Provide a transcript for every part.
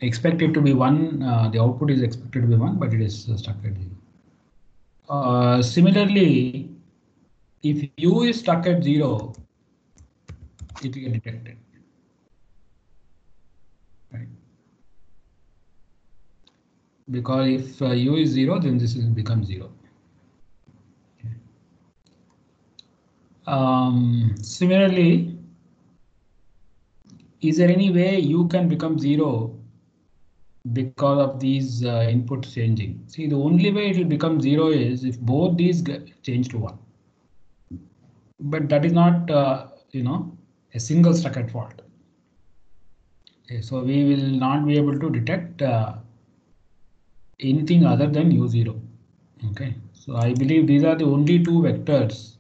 expect it to be 1. The output is expected to be 1, but it is stuck at 0. Similarly, if U is stuck at 0, it will get detected. Right. Because if U is 0, then this will become 0. Similarly, is there any way U can become 0 because of these inputs changing? See, the only way it will become 0 is if both these change to 1. But that is not, a single stuck-at fault. Okay, so we will not be able to detect anything other than U0. Okay, so I believe these are the only two vectors.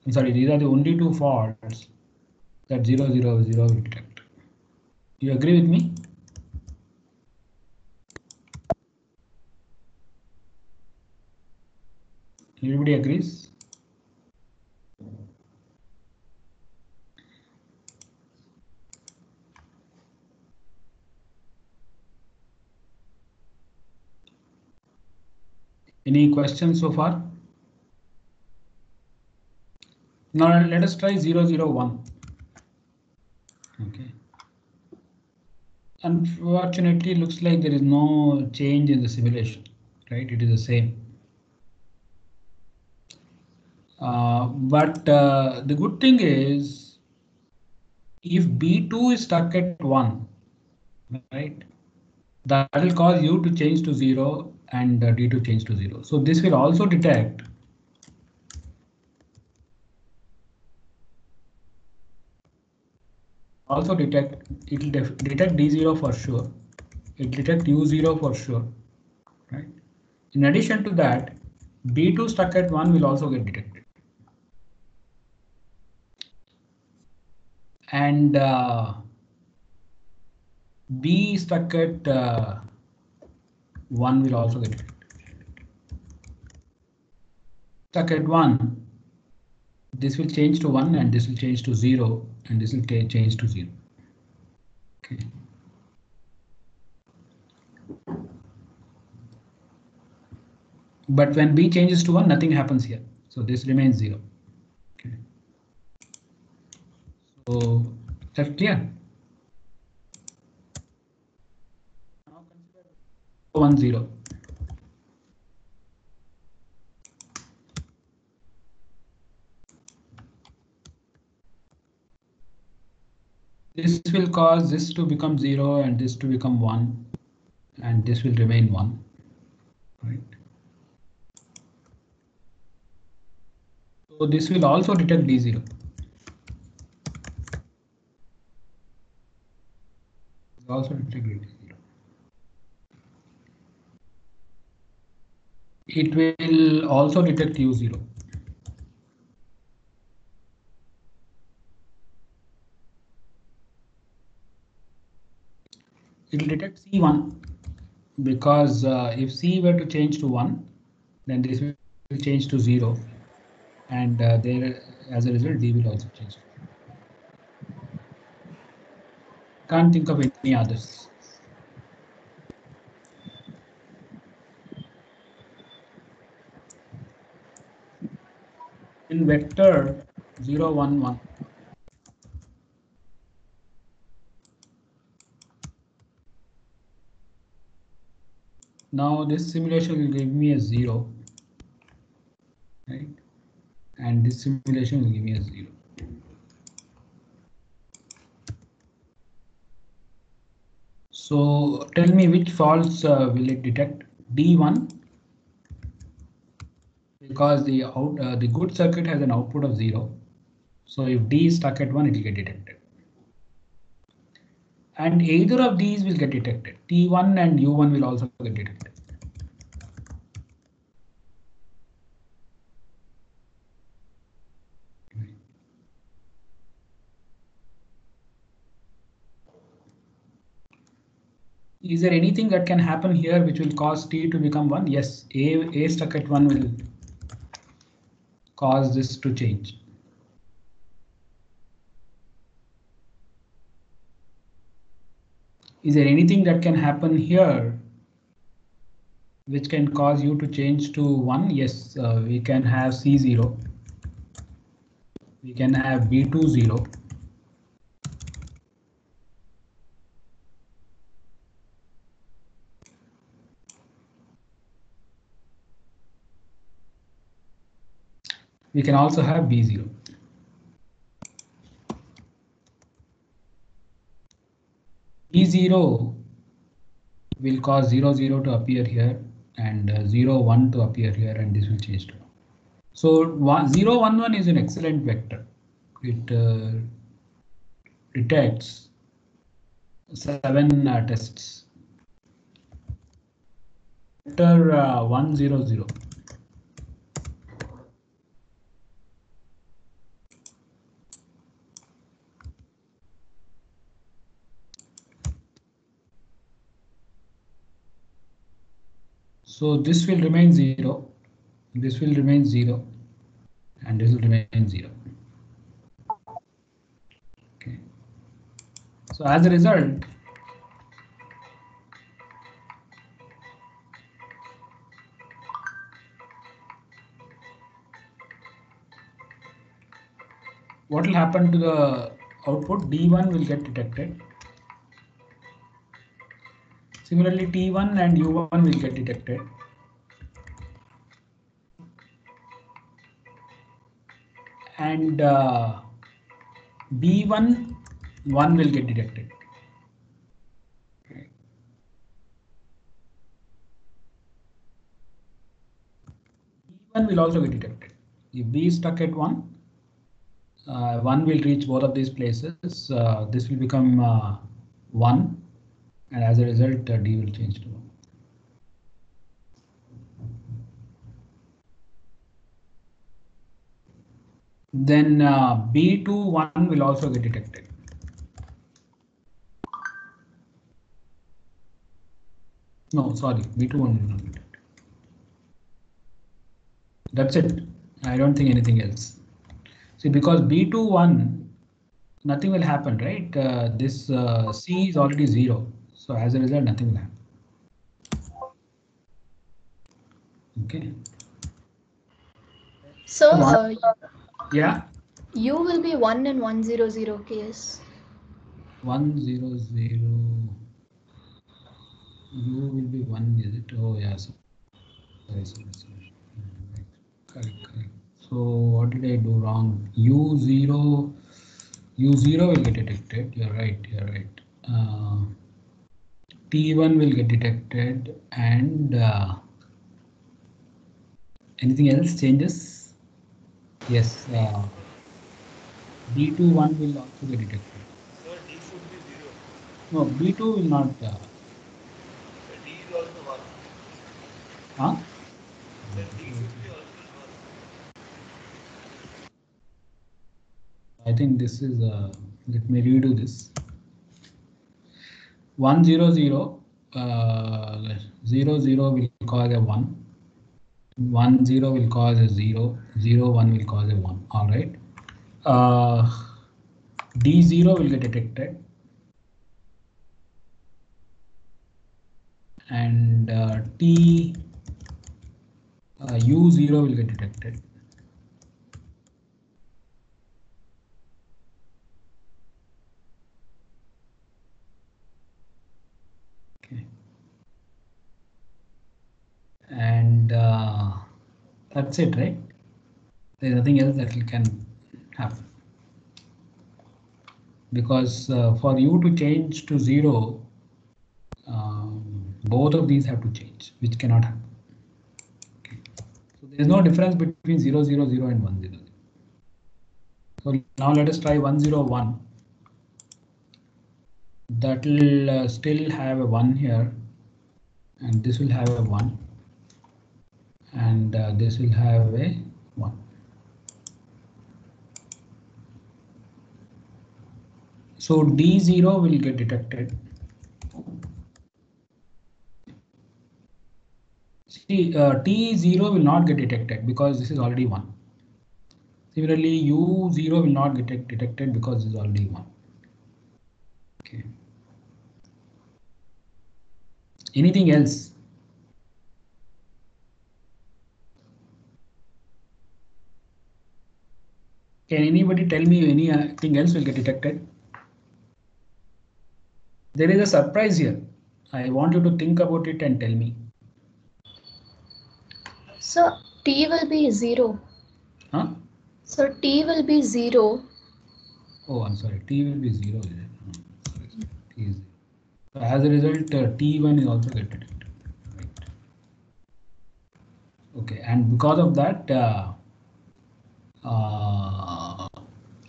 I'm sorry, these are the only two faults that 0, 0, 0 will detect. You agree with me? Everybody agrees? Any questions so far? Now let us try 0, 0, 1. Okay. Unfortunately, looks like there is no change in the simulation, right? It is the same. But the good thing is, if B2 is stuck at 1, right, that will cause U to change to 0 and D to change to 0. So this will also detect it will detect D0 for sure. It will detect U0 for sure, right? In addition to that, B2 stuck at 1 will also get detected. And B stuck at 1 will also get detected. Stuck at 1, this will change to 1 and this will change to 0 and this will change to 0. Okay. But when B changes to 1, nothing happens here. So this remains 0. Okay. So that's clear. Now consider 1, 0. This will cause this to become 0 and this to become 1 and this will remain 1. Right. So this will also detect D0. Also detect D0. It will also detect U0. It will detect C1 because if C were to change to 1, then this will change to 0 and there as a result D will also change. Can't think of any others. In vector 0, 1, 1. Now this simulation will give me a 0, right? And this simulation will give me a 0. So tell me which faults will it detect? D1, because the good circuit has an output of 0. So if D is stuck at 1, it will get detected. And either of these will get detected. T1 and U1 will also get detected. Is there anything that can happen here which will cause T to become 1? Yes, A stuck at 1 will cause this to change. Is there anything that can happen here which can cause U to change to 1? Yes, we can have C0. We can have B2 0. We can also have B0. B0 will cause 0 0 to appear here and 0 1 to appear here, and this will change to 1. So 0 1 1 is an excellent vector. It detects 7 tests. Vector 1 0 0. So this will remain 0. This will remain 0. And this will remain 0. Okay. So as a result, what will happen to the output? D1 will get detected. Similarly, T1 and U1 will get detected. And B1 1 will get detected. Okay. B1 will also get detected. If B is stuck at 1, 1 will reach both of these places. This will become 1, and as a result, D will change to 1. Then B2 1 will also get detected. No, sorry, B2 1 will not get detected. That's it. I don't think anything else. See, because B2 1, nothing will happen, right? This C is already 0. So as a result, nothing will happen. Okay. So yeah. U will be 1 in 100 case. 100. U will be 1, is it? Oh yeah. Sorry. Correct. So what did I do wrong? U0 will get detected. You're right. T1 will get detected, and anything else changes? Yes. B2 1 will also get detected. So D should be 0. No, B2 will not. D is also 1. Huh? Then D should be also 1. I think this is. Let me redo this. 100. 0 0 will cause a 1. 1 0 will cause a 0. 0 1 will cause a 1. All right. D0 will get detected, and U0 will get detected. Okay. And that's it, right? There's nothing else that can happen. Because for U to change to 0, both of these have to change, which cannot happen. Okay. So there is no difference between 0 0 0 and 1 0 0. So now let us try 1 0 1. That will still have a 1 here, and this will have a 1, and this will have a 1. So D0 will get detected. See, T0 will not get detected because this is already 1. Similarly, U0 will not get detected because this is already 1. Okay. Anything else? Can anybody tell me anything else will get detected? There is a surprise here. I want you to think about it and tell me. So T will be 0. Huh? So T will be 0. Oh, I'm sorry. T will be 0. Is it? Sorry. T is 0. So as a result, T1 is also get detected. Right. Okay, and because of that,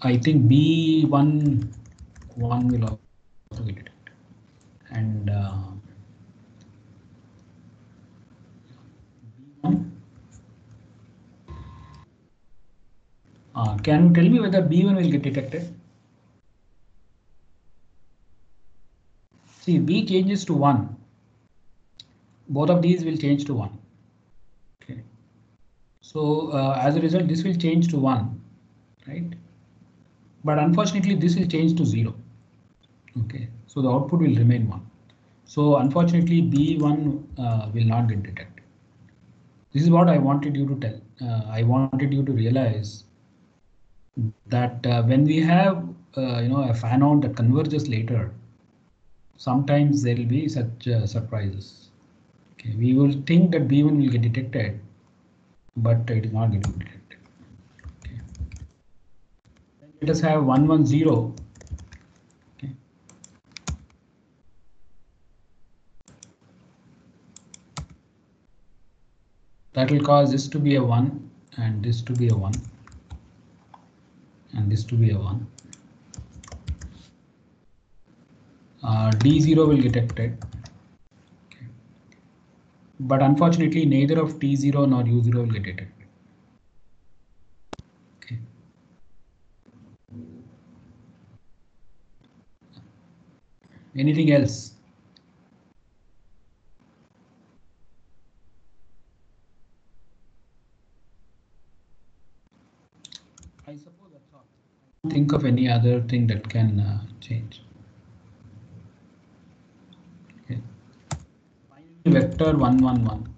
I think B1 will also get detected. And can you tell me whether B1 will get detected? See, B changes to 1. Both of these will change to 1. Okay. So as a result, this will change to 1, right? But unfortunately, this will change to 0. Okay, so the output will remain 1. So unfortunately, B1 will not get detected. This is what I wanted you to tell. I wanted you to realize that when we have a fan out that converges later, sometimes there will be such surprises. Okay, we will think that B1 will get detected, but it is not getting detected. Okay. Let us have 1, 1, 0. Okay. That will cause this to be a 1 and this to be a 1 and this to be a 1. D0 will get detected. Okay. But unfortunately, neither of T0 nor U0 will get detected. Okay. Anything else? I suppose that's all. I don't think of any other thing that can change. Okay. Finally, vector 1, 1, 1.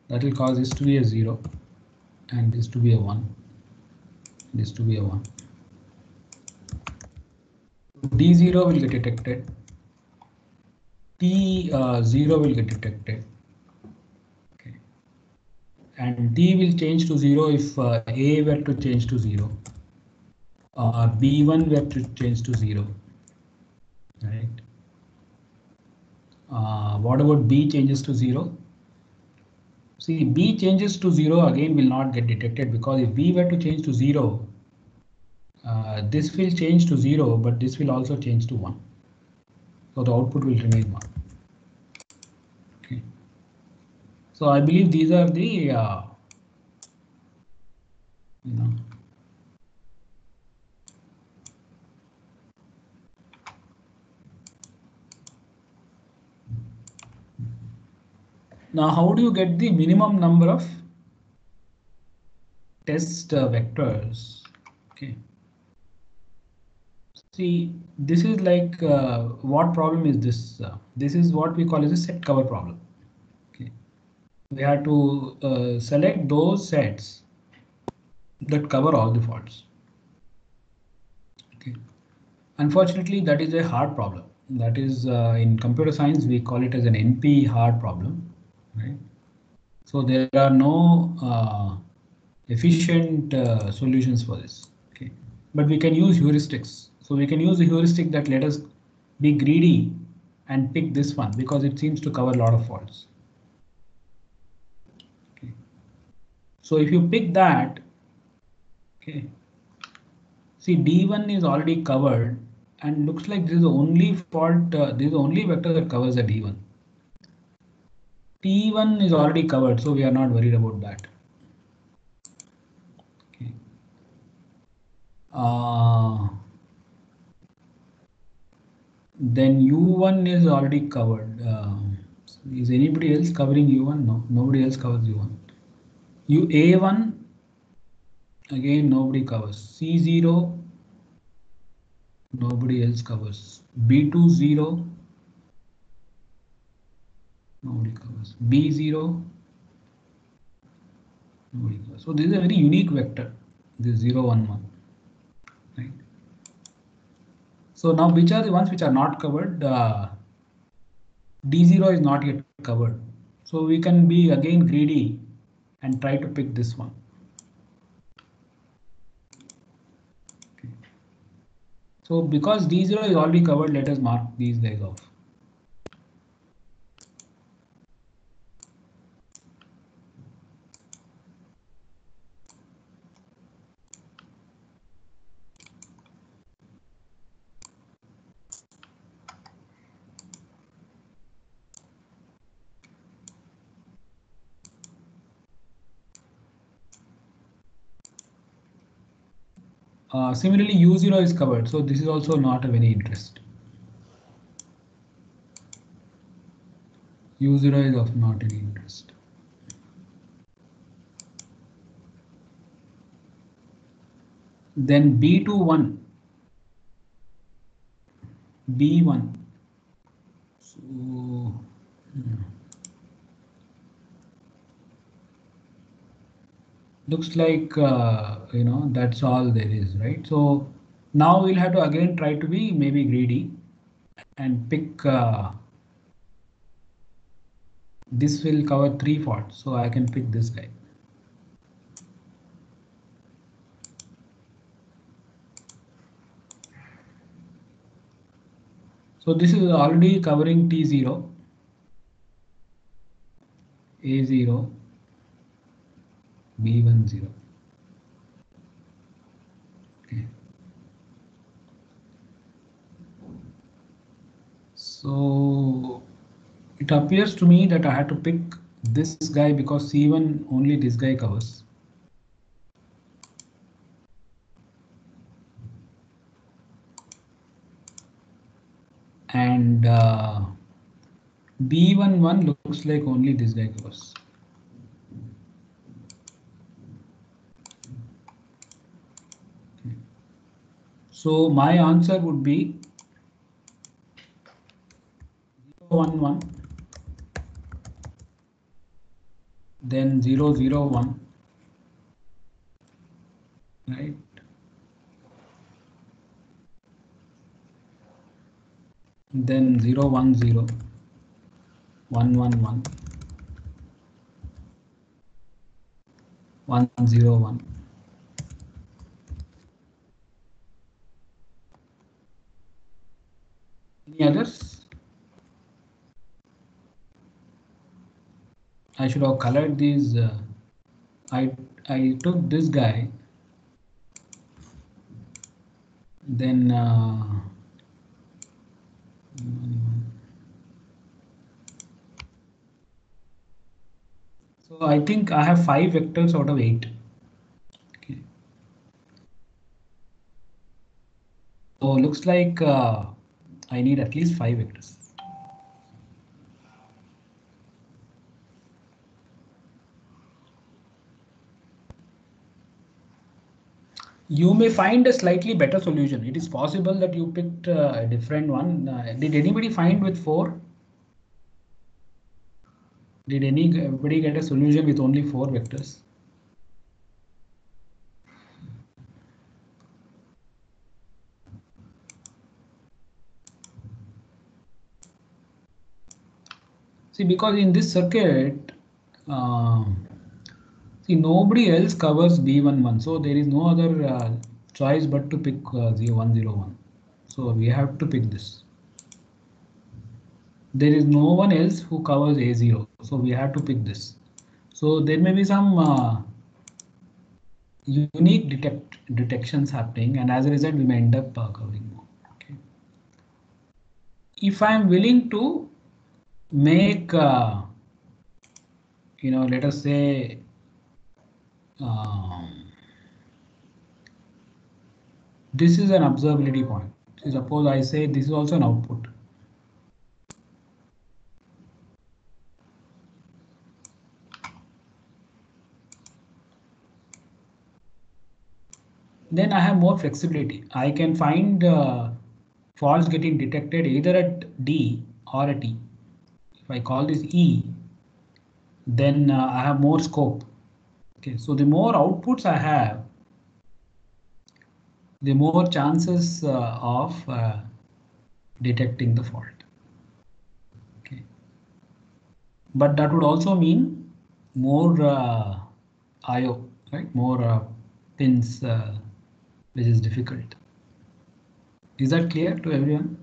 That will cause this to be a 0 and this to be a 1. This to be a 1. D0 will get detected. T0 will get detected. Okay. And D will change to 0 if A were to change to 0. B1 were to change to 0. Right. What about B changes to 0? See, B changes to 0 again will not get detected because if B were to change to 0, this will change to 0, but this will also change to 1. So the output will remain 1. Okay. So I believe these are the Now how do you get the minimum number of test vectors? Okay. See, this is like what problem is this? This is what we call as a set cover problem. Okay. We have to select those sets that cover all the faults. Okay. Unfortunately, that is a hard problem. That is in computer science, we call it as an NP hard problem. Right? So there are no efficient solutions for this. Okay. But we can use heuristics. So we can use a heuristic that let us be greedy and pick this one because it seems to cover a lot of faults. Okay. So if you pick that, okay, see D1 is already covered and looks like this is the only fault, this is the only vector that covers the D1. T1 is already covered, so we are not worried about that. Okay. Then U1 is already covered. Is anybody else covering U1? No, nobody else covers U1. A1 again nobody covers. C0 Nobody else covers. B2 0. Nobody covers. B0. Nobody covers. So this is a very unique vector. This 0 1 1. Right. So now which are the ones which are not covered? D0 is not yet covered. So we can be again greedy and try to pick this one. Okay. So because D0 is already covered, let us mark these guys off. Similarly, U0 is covered, so this is also not of any interest. U0 is of not any interest. Then B21, B1. So looks like that's all there is, right? So now we'll have to again try to be maybe greedy and pick. This will cover 3 faults, so I can pick this guy. So this is already covering T0, A0, B10. Okay. So it appears to me that I had to pick this guy because C1 only this guy covers. And B11 looks like only this guy covers. Okay. So my answer would be 0 1 1, then 0 0 1, right? Then 0 1 0, 1 1 1, 1 0 1. Any others? I should have colored these. I took this guy, then so I think I have 5 vectors out of 8. Okay. So looks like I need at least 5 vectors. You may find a slightly better solution. It is possible that you picked a different one. Did anybody find with 4? Did anybody get a solution with only 4 vectors? See, because in this circuit, see, nobody else covers B11, so there is no other choice but to pick 0101. So we have to pick this. There is no one else who covers A0, so we have to pick this. So there may be some unique detections happening, and as a result, we may end up covering more. Okay. If I am willing to make, let us say, this is an observability point. So suppose I say this is also an output. Then I have more flexibility. I can find faults getting detected either at D or at E. If I call this E, then I have more scope. Okay, so the more outputs I have, the more chances of detecting the fault. Okay, but that would also mean more I/O, right? More pins, which is difficult. Is that clear to everyone?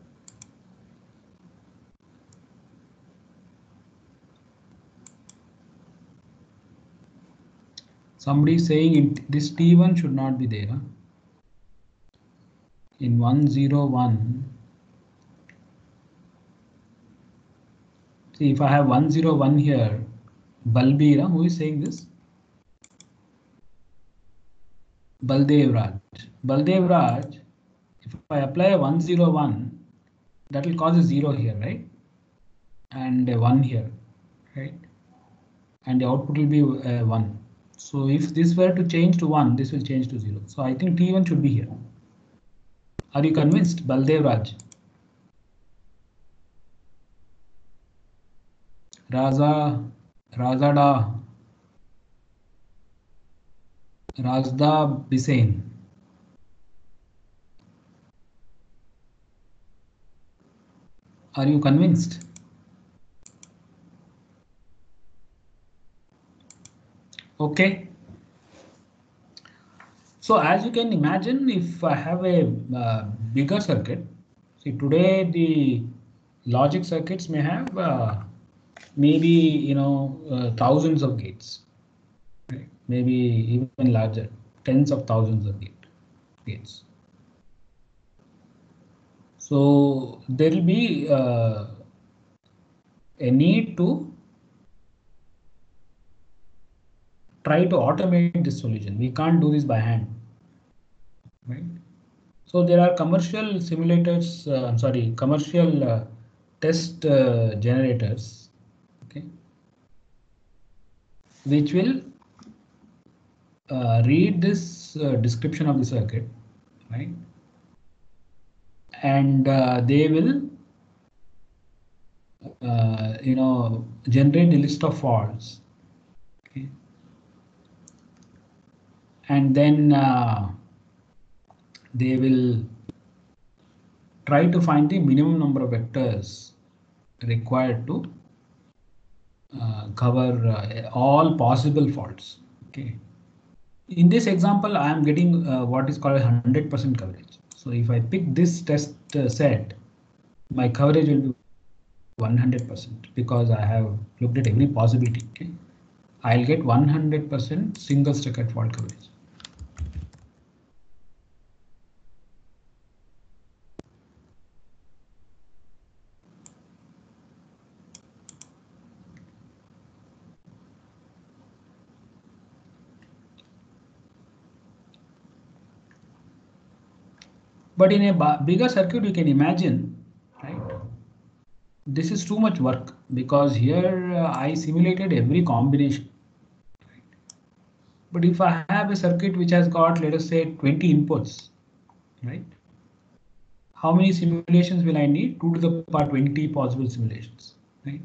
Somebody is saying this T1 should not be there. Huh? In 101, see if I have 101 here, Balbir, who is saying this? Baldev Raj. Baldev Raj, if I apply a 101, that will cause a 0 here, right? And a 1 here, right? And the output will be 1. So if this were to change to 1, this will change to 0. So I think T1 should be here. Are you convinced, Baldev Raj? Razada Razda Bisain. Are you convinced? Okay. So as you can imagine, if I have a bigger circuit, see today the logic circuits may have maybe thousands of gates, right? Maybe even larger, tens of thousands of gates. So there will be a need to try to automate this solution. We can't do this by hand, right? So there are commercial simulators, commercial test generators, okay, which will read this description of the circuit, right? And they will, generate the list of faults, okay, and then they will try to find the minimum number of vectors required to cover all possible faults. Okay. In this example, I am getting what is called 100% coverage. So if I pick this test set, my coverage will be 100% because I have looked at every possibility. Okay, I'll get 100% single circuit fault coverage. But in a bigger circuit, you can imagine, right? This is too much work because here I simulated every combination. Right? But if I have a circuit which has got, let us say, 20 inputs, right? How many simulations will I need? 2 to the power 20 possible simulations, right?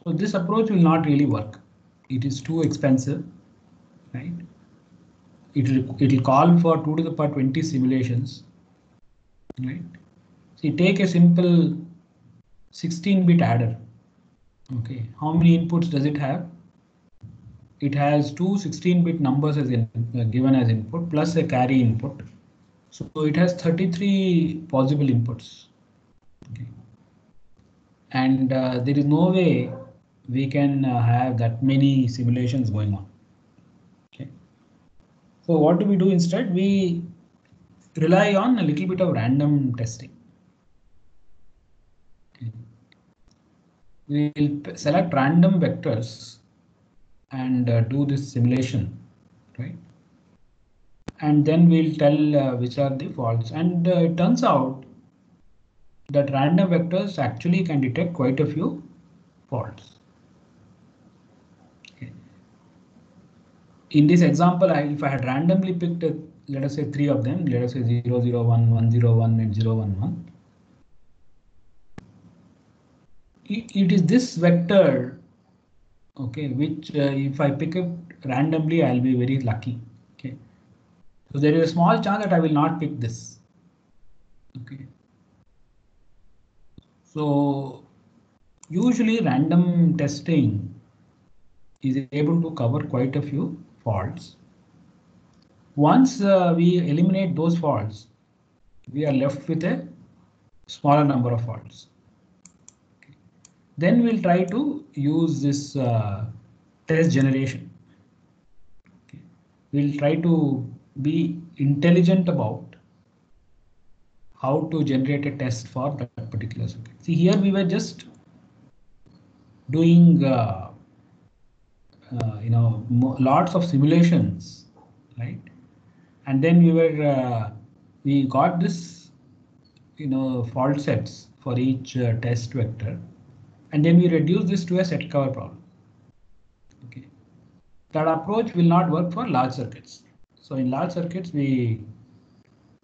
So this approach will not really work. It is too expensive, right? It'll call for 2 to the power 20 simulations, right? See, take a simple 16-bit adder. Okay, how many inputs does it have? It has two 16-bit numbers as given as input plus a carry input. So it has 33 possible inputs. Okay. And there is no way we can have that many simulations going on. Okay. So what do we do instead? We rely on a little bit of random testing. Okay. We will select random vectors and do this simulation, right? And then we'll tell which are the faults. And it turns out that random vectors actually can detect quite a few faults. Okay. In this example, if I had randomly picked, let us say 3 of them, let us say 0, 0, 1, 1, 0, 1, and 0, 1, 1. it is this vector, okay, which if I pick it randomly, I'll be very lucky. Okay, so there is a small chance that I will not pick this. Okay, so usually random testing is able to cover quite a few faults. Once we eliminate those faults, we are left with a smaller number of faults. Okay. Then we'll try to use this test generation. Okay. We'll try to be intelligent about how to generate a test for that particular circuit. See, here we were just doing lots of simulations, right? And then we got this fault sets for each test vector, and then we reduce this to a set cover problem. Okay, that approach will not work for large circuits. So in large circuits we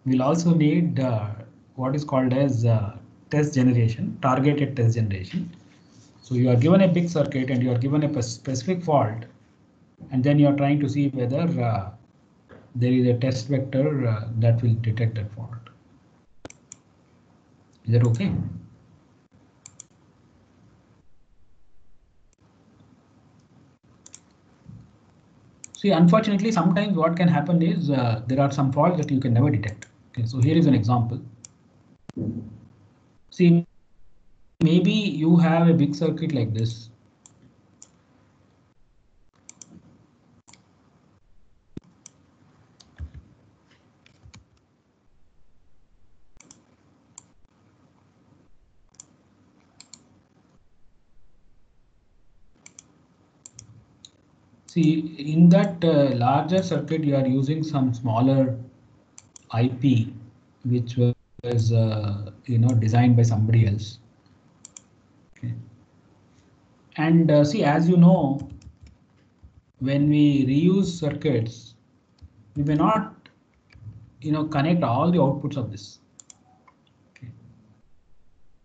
will also need what is called as test generation, targeted test generation. So you are given a big circuit and you are given a specific fault, and then you are trying to see whether there is a test vector that will detect that fault. Is that okay? See, unfortunately, sometimes what can happen is there are some faults that you can never detect. Okay, so here is an example. See, maybe you have a big circuit like this. See, in that larger circuit, you are using some smaller IP, which was designed by somebody else. Okay. And see, as you know, when we reuse circuits, we may not connect all the outputs of this. Okay.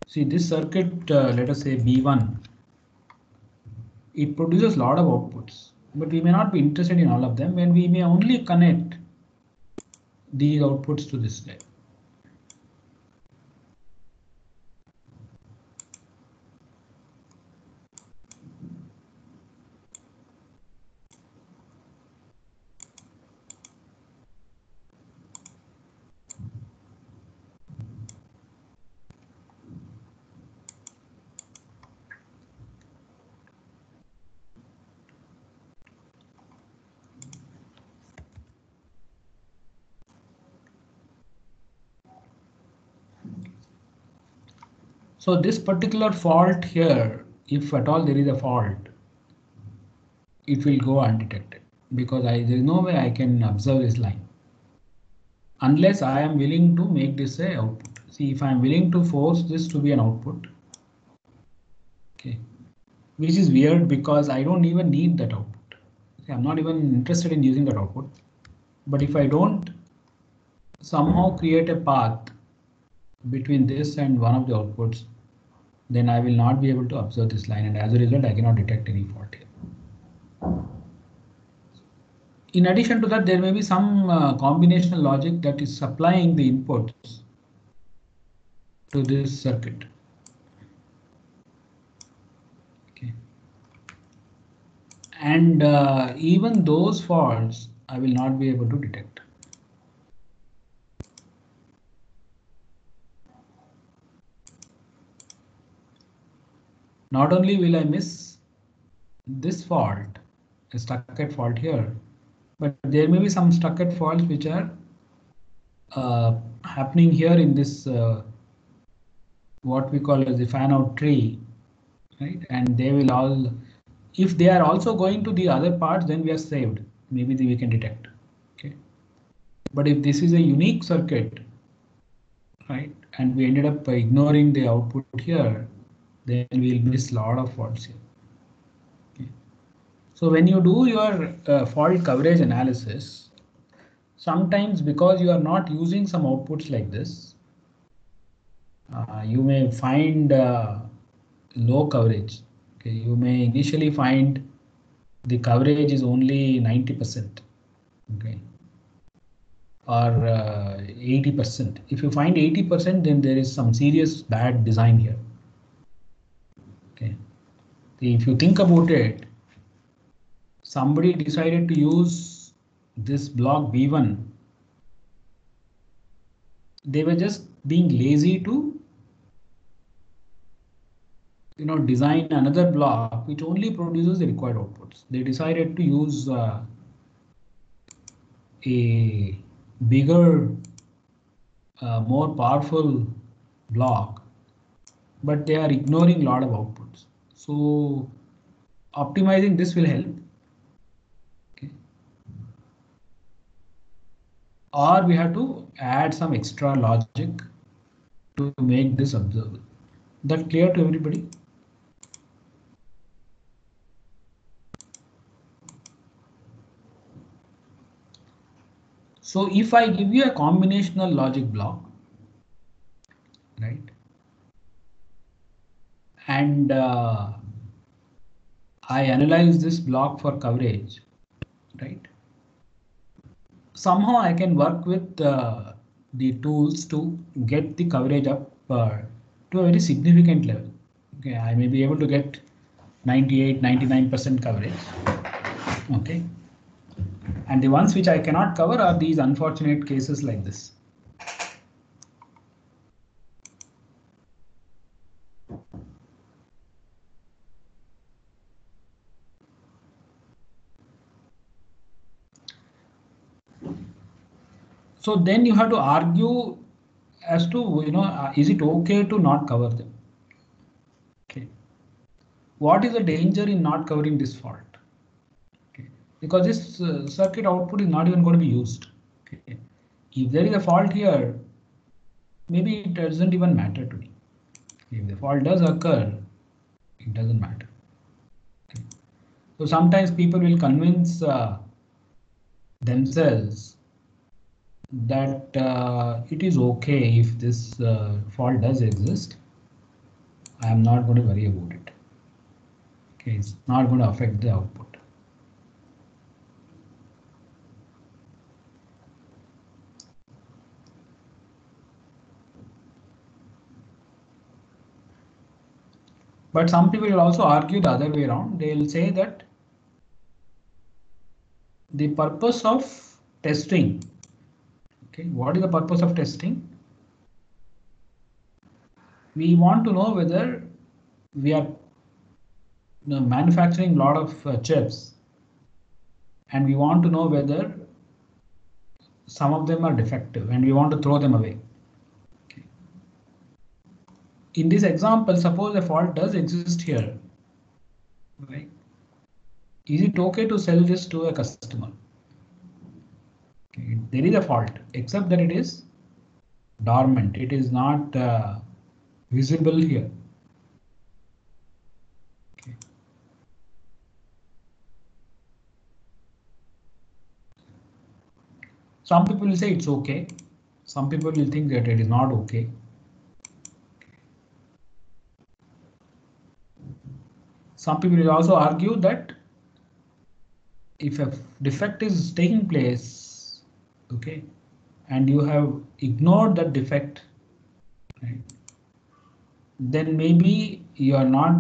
See, this circuit, let us say B1, it produces a lot of outputs, but we may not be interested in all of them, and we may only connect these outputs to this guy. So this particular fault here, if at all there is a fault, it will go undetected because there is no way I can observe this line unless I am willing to make this a output. See, if I am willing to force this to be an output, okay, which is weird because I don't even need that output. See, I'm not even interested in using that output. But if I don't somehow create a path between this and one of the outputs, then I will not be able to observe this line, and as a result, I cannot detect any fault here. In addition to that, there may be some combinational logic that is supplying the inputs to this circuit. Okay. And even those faults I will not be able to detect. Not only will I miss this fault, a stuck-at fault here, but there may be some stuck-at faults which are happening here in this what we call as the fan-out tree, right? And they will all, if they are also going to the other parts, then we are saved. Maybe we can detect. Okay, but if this is a unique circuit, right, and we ended up ignoring the output here, then we'll miss a lot of faults here. Okay. So when you do your fault coverage analysis, sometimes because you are not using some outputs like this, you may find low coverage. Okay, you may initially find the coverage is only 90%. Okay, or 80%. If you find 80%, then there is some serious bad design here. Okay, if you think about it, somebody decided to use this block B1. They were just being lazy to design another block which only produces the required outputs. They decided to use a bigger, more powerful block, but they are ignoring a lot of outputs. So optimizing this will help. Okay. Or we have to add some extra logic to make this observable. That clear to everybody? So if I give you a combinational logic block, right, and I analyze this block for coverage, right, somehow I can work with the tools to get the coverage up to a very significant level. Okay, I may be able to get 98, 99% coverage. Okay, and the ones which I cannot cover are these unfortunate cases like this. So then you have to argue as to, is it okay to not cover them? Okay. What is the danger in not covering this fault? Okay. Because this circuit output is not even going to be used. Okay. If there is a fault here, maybe it doesn't even matter to me. If the fault does occur, it doesn't matter. Okay. So sometimes people will convince themselves that it is okay if this fault does exist. I am not going to worry about it. Okay, it's not going to affect the output. But some people will also argue the other way around. They will say that the purpose of testing. Okay, what is the purpose of testing? We want to know whether we are manufacturing a lot of chips, and we want to know whether some of them are defective and we want to throw them away. Okay. In this example, suppose a fault does exist here. Right? Is it okay to sell this to a customer? Okay. There is a fault, except that it is dormant. It is not visible here. Okay. Some people will say it's okay. Some people will think that it is not okay. Some people will also argue that if a defect is taking place, okay, and you have ignored that defect, right, then maybe you are not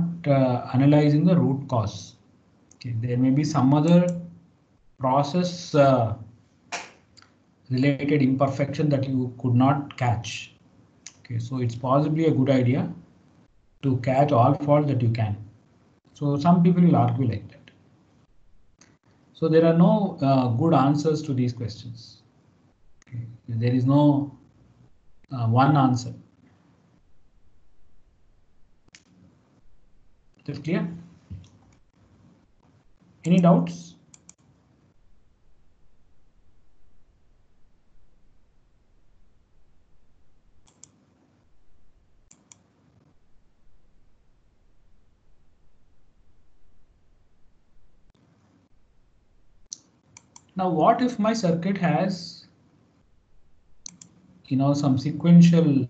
analyzing the root cause. Okay, there may be some other process related imperfection that you could not catch. Okay, so it's possibly a good idea to catch all faults that you can. So some people will argue like that. So there are no good answers to these questions. Okay. There is no one answer. Is it clear? Any doubts? Now, what if my circuit has, some sequential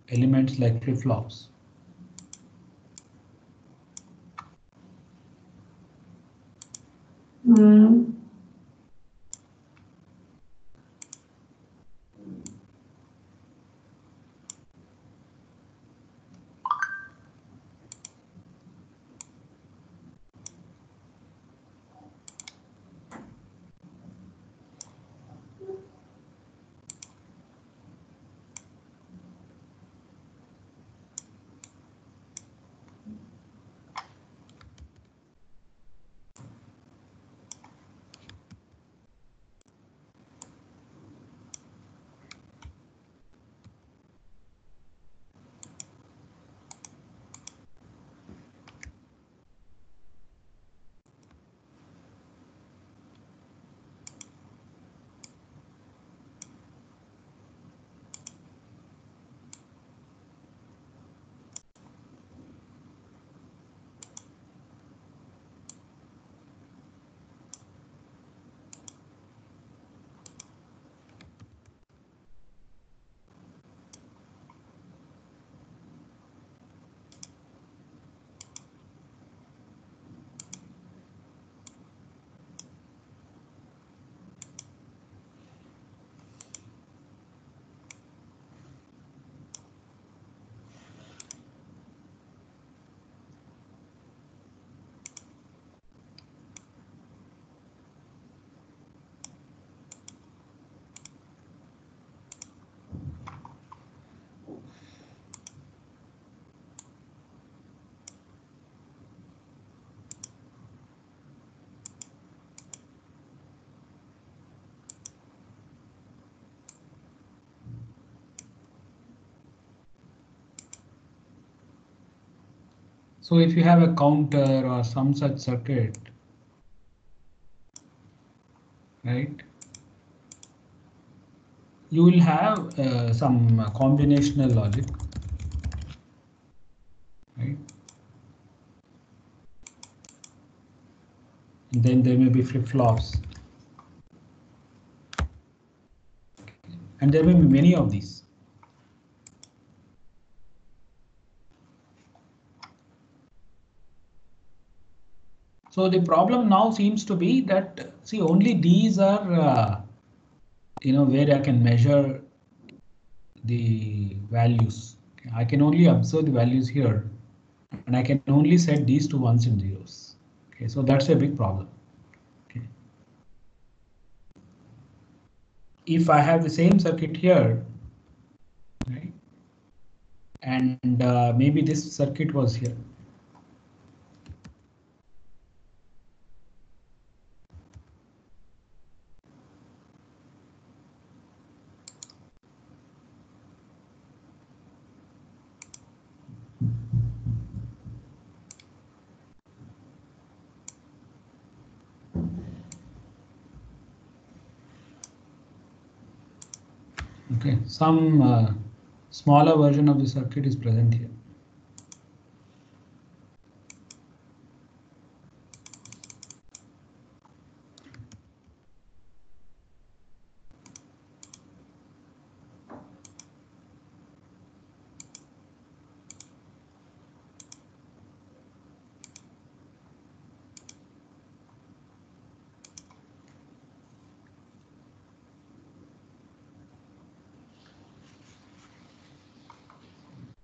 elements like flip-flops? So if you have a counter or some such circuit, right, you will have some combinational logic, right? And then there may be flip-flops. And there may be many of these. So the problem now seems to be that, see, only these are, where I can measure the values. I can only observe the values here, and I can only set these to ones and zeros. Okay, so that's a big problem. Okay. If I have the same circuit here, right, and maybe this circuit was here. Okay, some smaller version of the circuit is present here.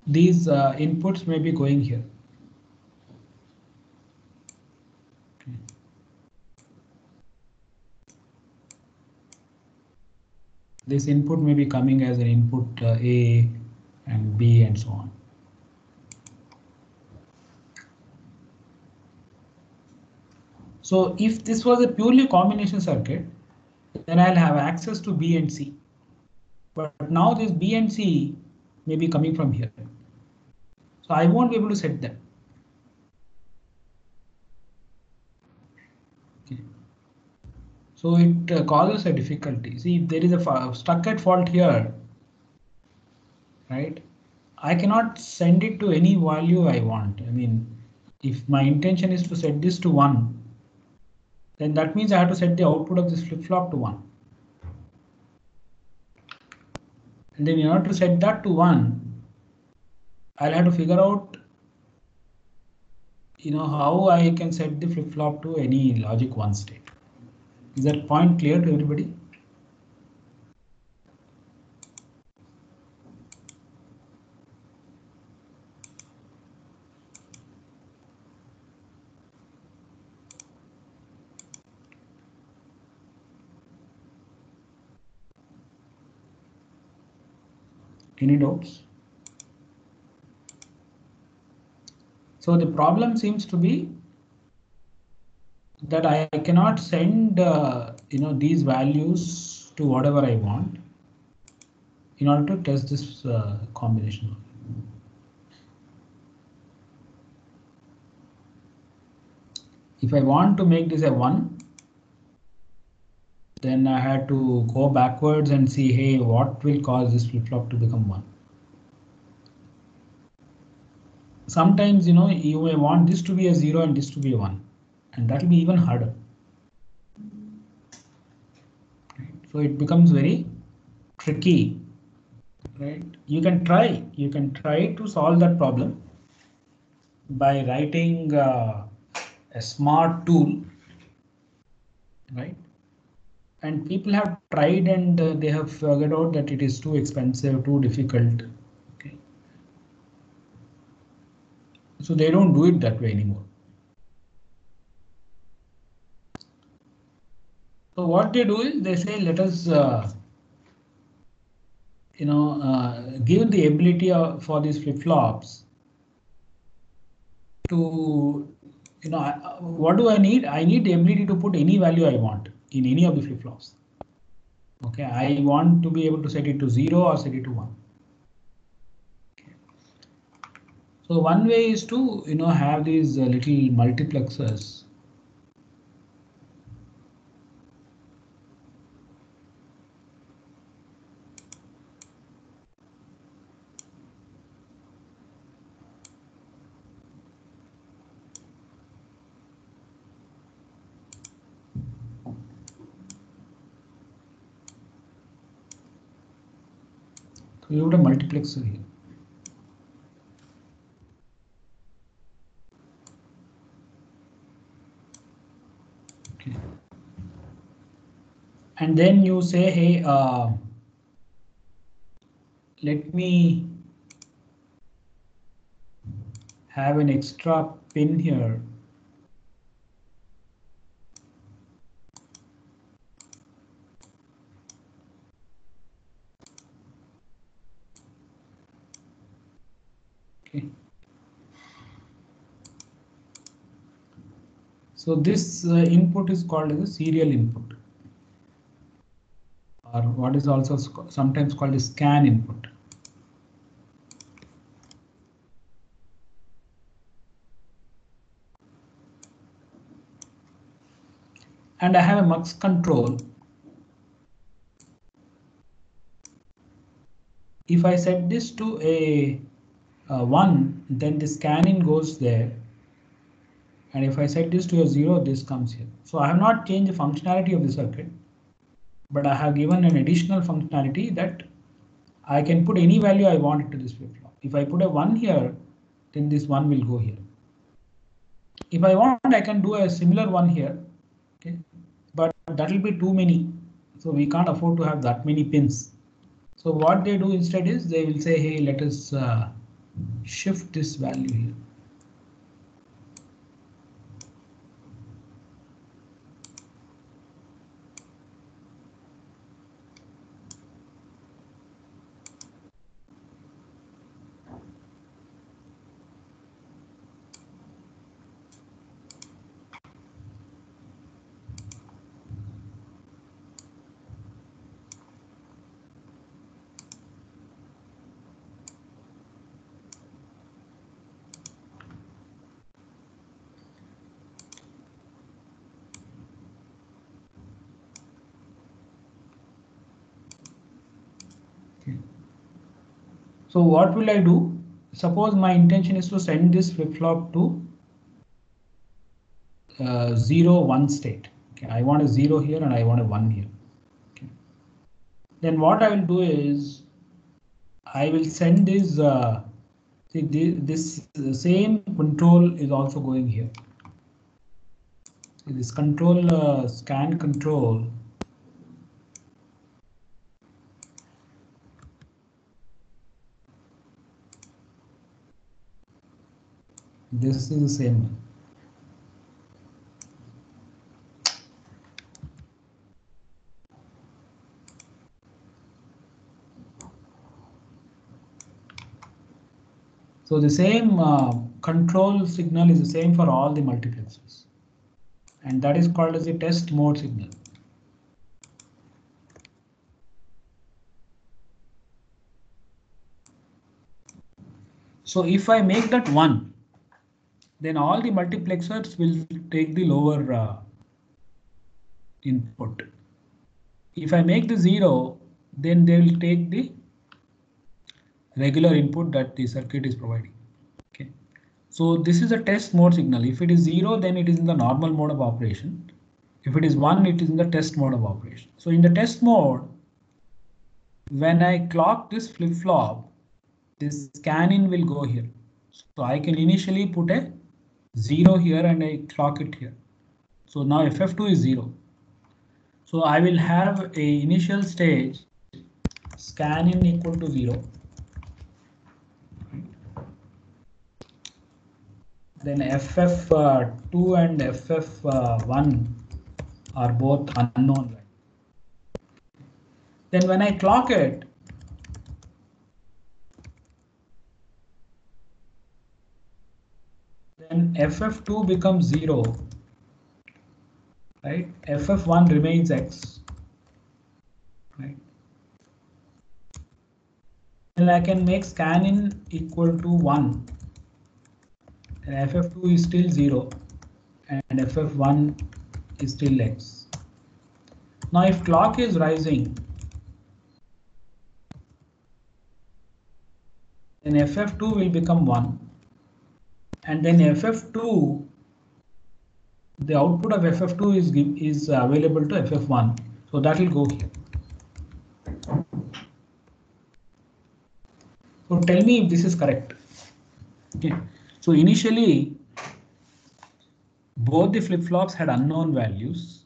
These inputs may be going here. Okay. This input may be coming as an input A and B and so on. So if this was a purely combination circuit, then I'll have access to B and C. But now this B and C may be coming from here. So I won't be able to set them. Okay. So it causes a difficulty. See, if there is a stuck-at fault here, right? I cannot send it to any value I want. I mean, if my intention is to set this to 1, then that means I have to set the output of this flip-flop to 1. And then in order to set that to 1, I'll have to figure out, how I can set the flip-flop to any logic 1 state. Is that point clear to everybody? Any doubts? So the problem seems to be that I cannot send these values to whatever I want in order to test this combination. If I want to make this a 1, then I had to go backwards and see, hey, what will cause this flip-flop to become 1? Sometimes, you may want this to be a 0 and this to be a 1, and that will be even harder. Right? So it becomes very tricky, right? You can try to solve that problem by writing a smart tool, right? And people have tried and they have figured out that it is too expensive, too difficult. Okay. So they don't do it that way anymore. So what they do is they say, let us, give the ability for these flip-flops to, what do I need? I need the ability to put any value I want in any of the flip-flops. Okay, I want to be able to set it to 0 or set it to 1. So one way is to, have these little multiplexers. So you have a multiplexer here. Okay. And then you say, hey, let me have an extra pin here. Okay. So this input is called as a serial input, or what is also sometimes called a scan input. And I have a mux control. If I set this to a 1, then the scanning goes there. And if I set this to a 0, this comes here. So I have not changed the functionality of the circuit, but I have given an additional functionality that I can put any value I want into this flip-flop. If I put a 1 here, then this 1 will go here. If I want, I can do a similar one here, okay, but that will be too many. So we can't afford to have that many pins. So what they do instead is they will say, hey, let us shift this value here. So what will I do? Suppose my intention is to send this flip-flop to 0, 1 state. Okay, I want a 0 here and I want a 1 here. Okay. Then what I will do is I will send this. See, this same control is also going here. See this control scan control. This is the same one. So the same control signal is the same for all the multiplexers, and that is called as a test mode signal. So if I make that 1, then all the multiplexers will take the lower input. If I make the 0, then they will take the regular input that the circuit is providing. Okay. So this is a test mode signal. If it is 0, then it is in the normal mode of operation. If it is 1, it is in the test mode of operation. So in the test mode, when I clock this flip-flop, this scan-in will go here. So I can initially put a 0 here and I clock it here. So now FF2 is 0. So I will have a initial stage scan-in equal to 0. Then FF2 and FF1 are both unknown. Then when I clock it, then FF2 becomes 0, right? FF1 remains X, right? And I can make scan-in equal to 1, and FF2 is still 0, and FF1 is still X. Now if clock is rising, then FF2 will become 1, and then FF2, the output of FF2 is available to FF1, so that will go here. So tell me if this is correct. Okay. So initially, both the flip-flops had unknown values.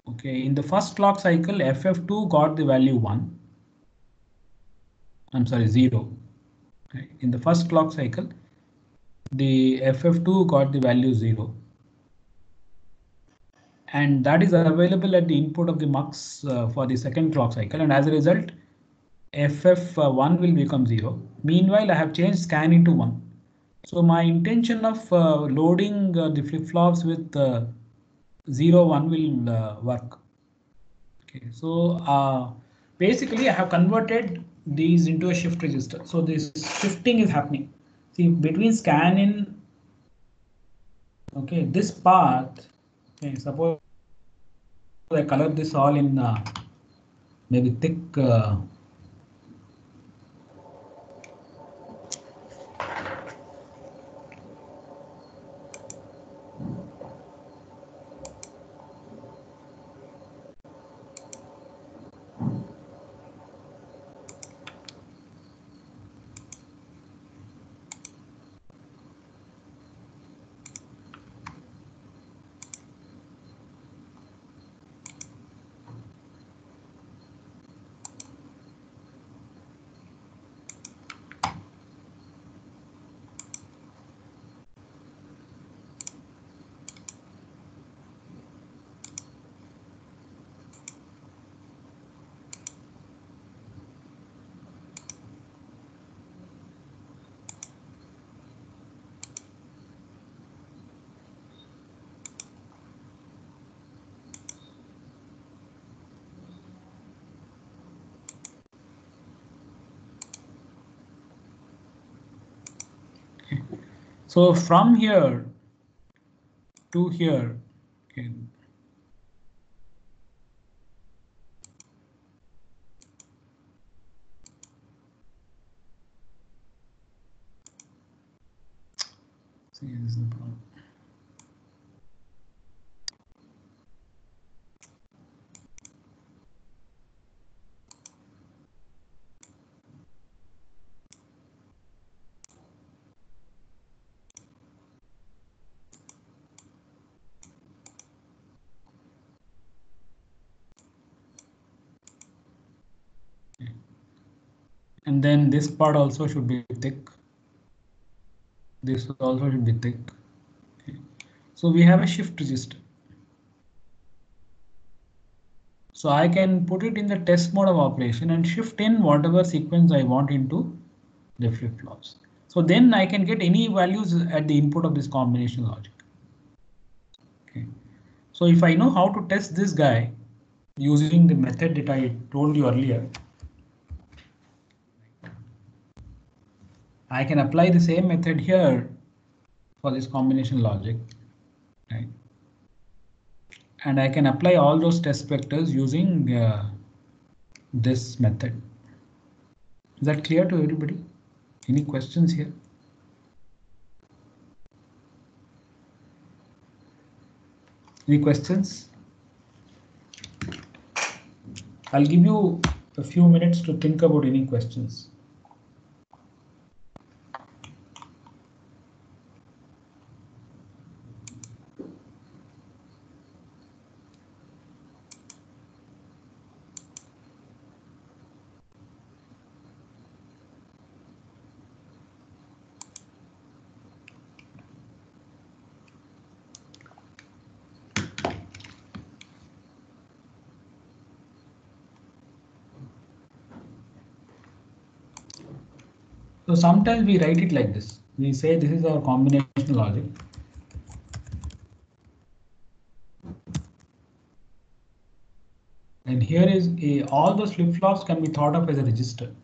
Okay, in the first clock cycle, FF2 got the value 1. I'm sorry, 0. Okay. In the first clock cycle, the FF2 got the value 0. And that is available at the input of the mux for the second clock cycle. And as a result, FF1 will become 0. Meanwhile, I have changed scan into 1. So my intention of loading the flip-flops with 0, 1 will work. Okay, so basically I have converted these into a shift register. So this shifting is happening. See, between scan in, okay, this path, okay, suppose I color this all in maybe thick so from here to here, okay. See, this is the problem. And then this part also should be thick. This also should be thick. Okay. So we have a shift register. So I can put it in the test mode of operation and shift in whatever sequence I want into the flip-flops. So then I can get any values at the input of this combination logic. Okay. So if I know how to test this guy using the method that I told you earlier, I can apply the same method here for this combination logic, right? And I can apply all those test vectors using this method. Is that clear to everybody? Any questions here? Any questions? I'll give you a few minutes to think about any questions. So sometimes we write it like this. We say this is our combination logic. And here is all those flip-flops can be thought of as a register.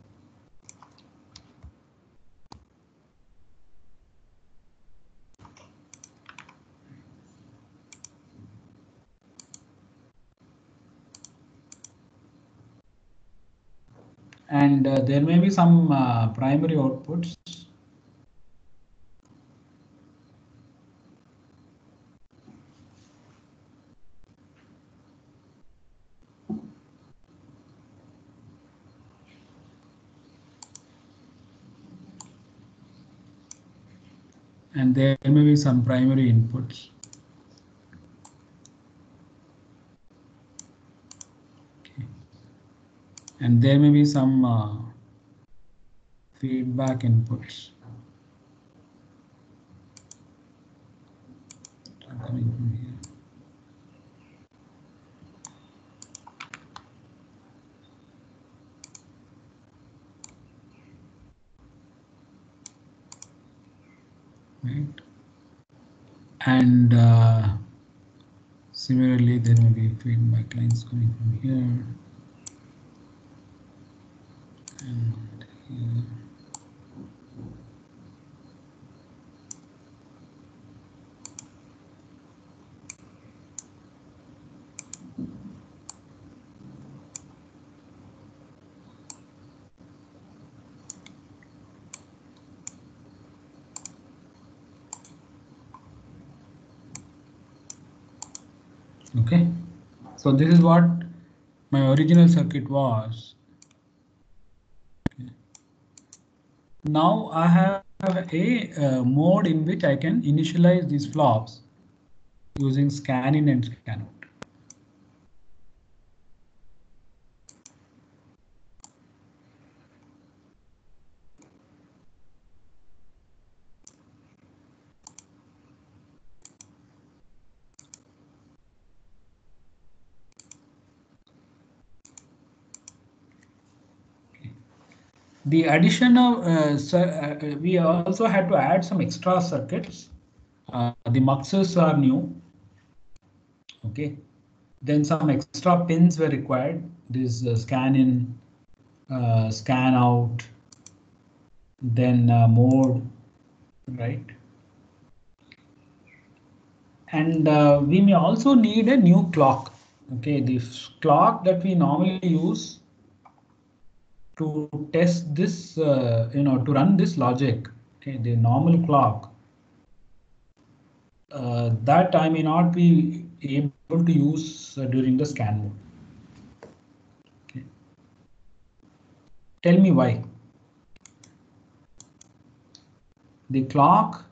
And there may be some primary outputs. And there may be some primary inputs. Okay. And there may be some feedback inputs. Coming from here. Right. And similarly, there may be feedback lines coming from here and here. Okay, so this is what my original circuit was. Okay. Now I have a mode in which I can initialize these flops using scan in and scan out. The addition of we also had to add some extra circuits. The muxes are new. Okay, then some extra pins were required. This scan in, scan out, then mode, right? And we may also need a new clock. Okay, the clock that we normally use to test this, to run this logic. Okay, the normal clock that I may not be able to use during the scan mode. Okay. Tell me why. The clock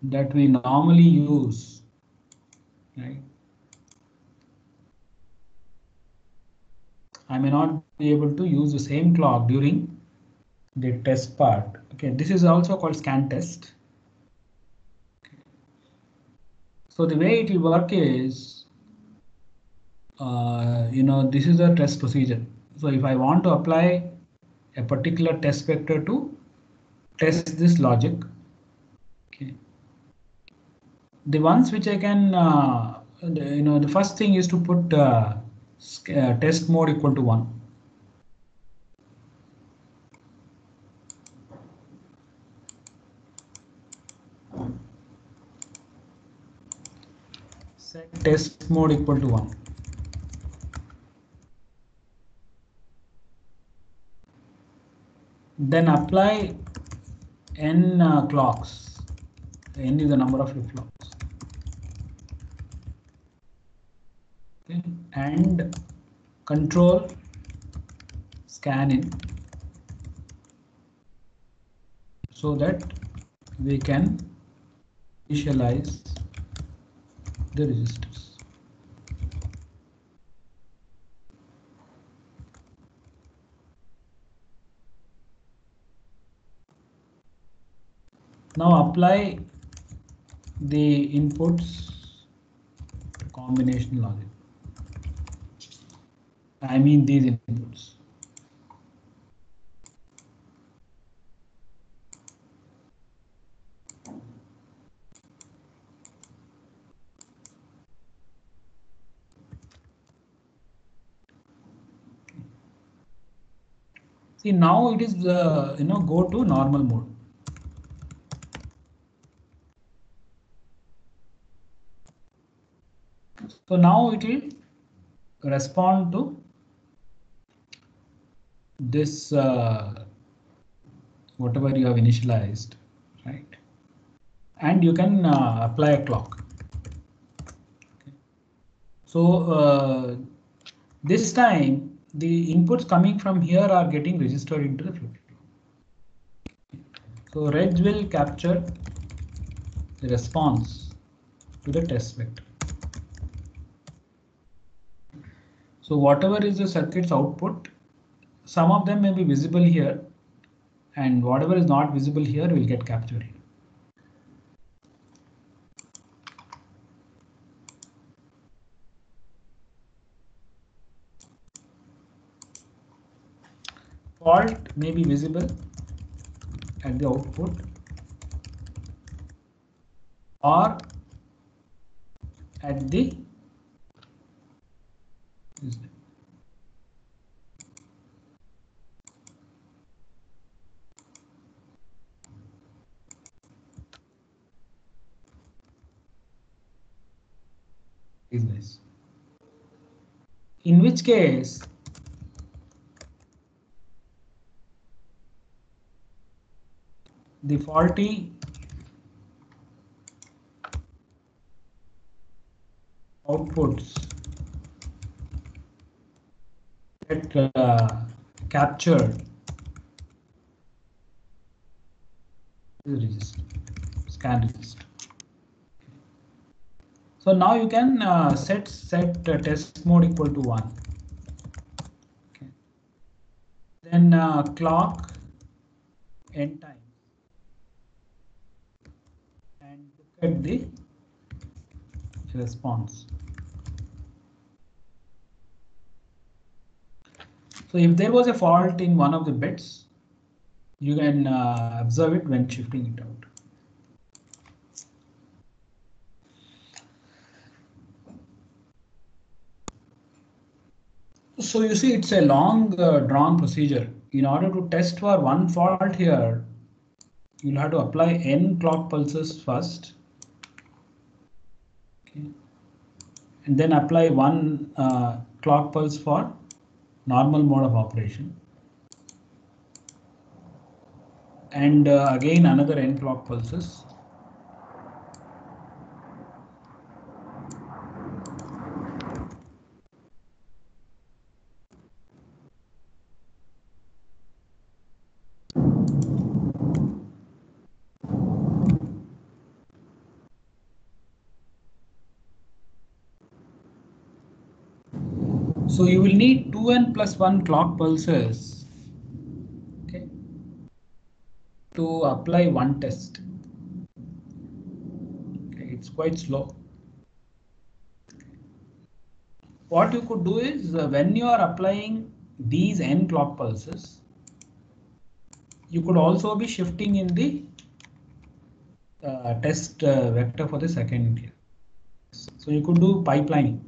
that we normally use, right? I may not be able to use the same clock during the test part. Okay, this is also called scan test. So the way it will work is, this is a test procedure. So if I want to apply a particular test vector to test this logic, okay, the ones which I can, the first thing is to put test mode equal to 1. Set test mode equal to 1. Then apply n clocks. N is the number of flip-flops. Okay. And control scan in so that we can initialize the registers. Now apply the inputs to combination logic. I mean these inputs. See, now it is go to normal mode. So now it will respond to this whatever you have initialized, right? And you can apply a clock. Okay. So this time the inputs coming from here are getting registered into the flip-flop. So reg will capture the response to the test vector. So whatever is the circuit's output, some of them may be visible here, and whatever is not visible here will get captured here. Fault may be visible at the output or at the business. In which case the faulty outputs get captured the register, scan register. So now you can set test mode equal to 1. Okay. Then clock n times and look at the response. So if there was a fault in one of the bits, you can observe it when shifting it out. So you see, it's a long drawn procedure. In order to test for one fault here, you'll have to apply n clock pulses first. Okay. And then apply one clock pulse for normal mode of operation. And again another n clock pulses. So you will need 2n plus 1 clock pulses, okay, to apply one test. Okay, it's quite slow. What you could do is when you are applying these n clock pulses, you could also be shifting in the test vector for the second here. So you could do pipelining.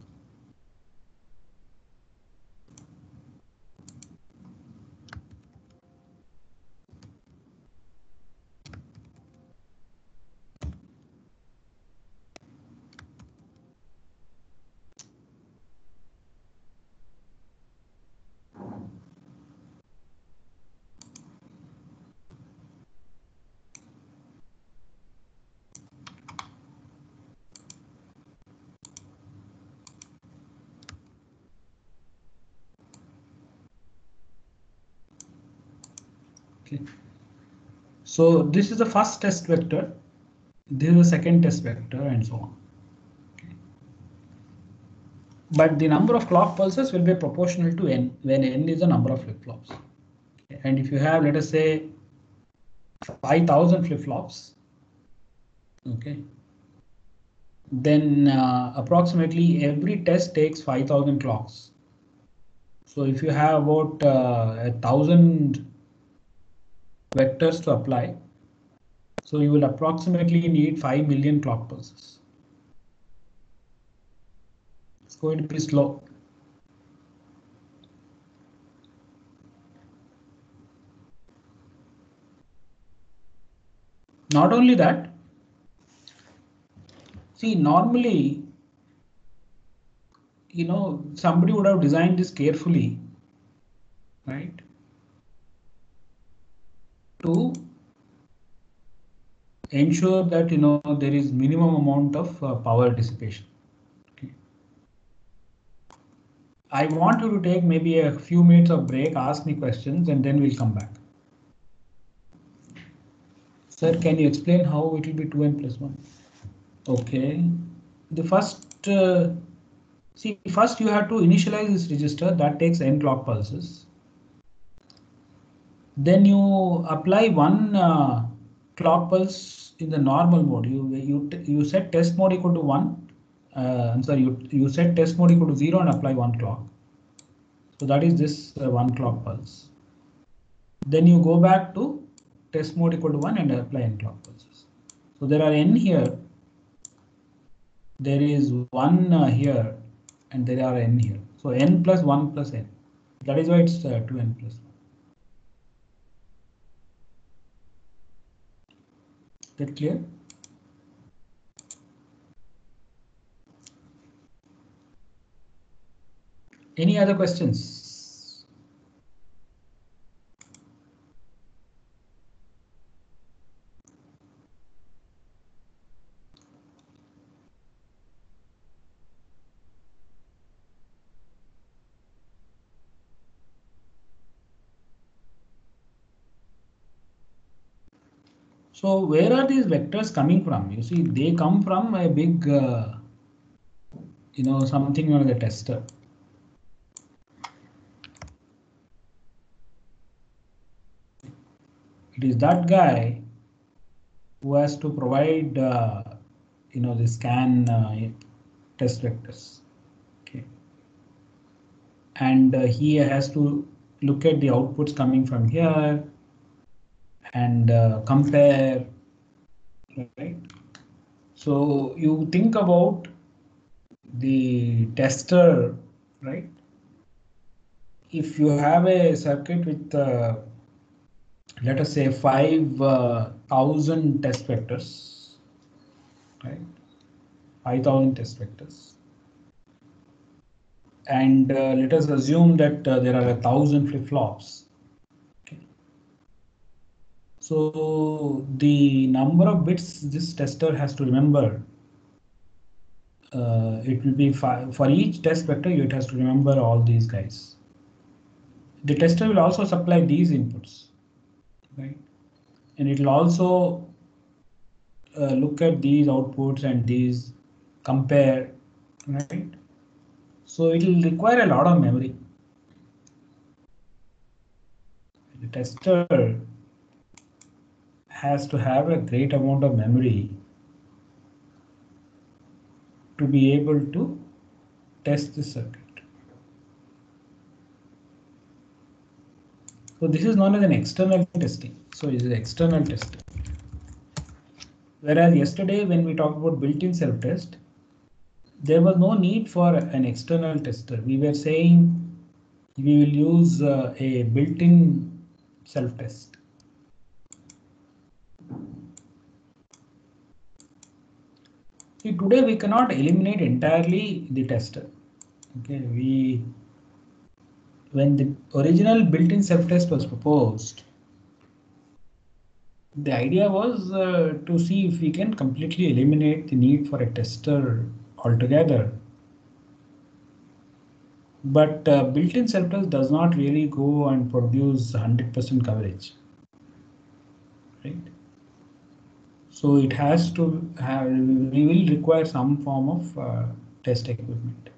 Okay. So this is the first test vector. This is the second test vector and so on. Okay. But the number of clock pulses will be proportional to n when n is the number of flip-flops. Okay. And if you have, let us say, 5,000 flip-flops, okay, then approximately every test takes 5,000 clocks. So if you have about 1,000 vectors to apply, so you will approximately need 5 million clock pulses. It's going to be slow. Not only that, see, normally, you know, somebody would have designed this carefully, right? To ensure that, you know, there is minimum amount of power dissipation. Okay. I want you to take maybe a few minutes of break, ask me questions, and then we'll come back. Sir, can you explain how it will be 2n plus 1? Okay. The first, see, first you have to initialize this register that takes n clock pulses. Then you apply one clock pulse in the normal mode. You set test mode equal to 1. I'm sorry, you set test mode equal to 0 and apply 1 clock. So that is this 1 clock pulse. Then you go back to test mode equal to 1 and apply n clock pulses. So there are n here. There is 1 here and there are n here. So n plus 1 plus n. That is why it's 2n plus 1. That clear? Any other questions? So where are these vectors coming from? You see, they come from a big, you know, something on the tester. It is that guy who has to provide, you know, the scan test vectors. Okay. And he has to look at the outputs coming from here and compare, right? So you think about the tester, right? If you have a circuit with, let us say 5,000 test vectors, right? 5,000 test vectors. And let us assume that there are 1,000 flip-flops. Okay. So the number of bits this tester has to remember, it will be for each test vector, it has to remember all these guys. The tester will also supply these inputs, right? And it will also look at these outputs and these compare, right? So it will require a lot of memory. The tester has to have a great amount of memory to be able to test the circuit. So this is known as an external testing. So it is external testing. Whereas yesterday when we talked about built-in self-test, there was no need for an external tester. We were saying we will use a built-in self-test. See, today we cannot eliminate entirely the tester. Okay, when the original built-in self-test was proposed, the idea was to see if we can completely eliminate the need for a tester altogether. But built-in self-test does not really go and produce 100% coverage, right? So it has to have, we will require some form of test equipment.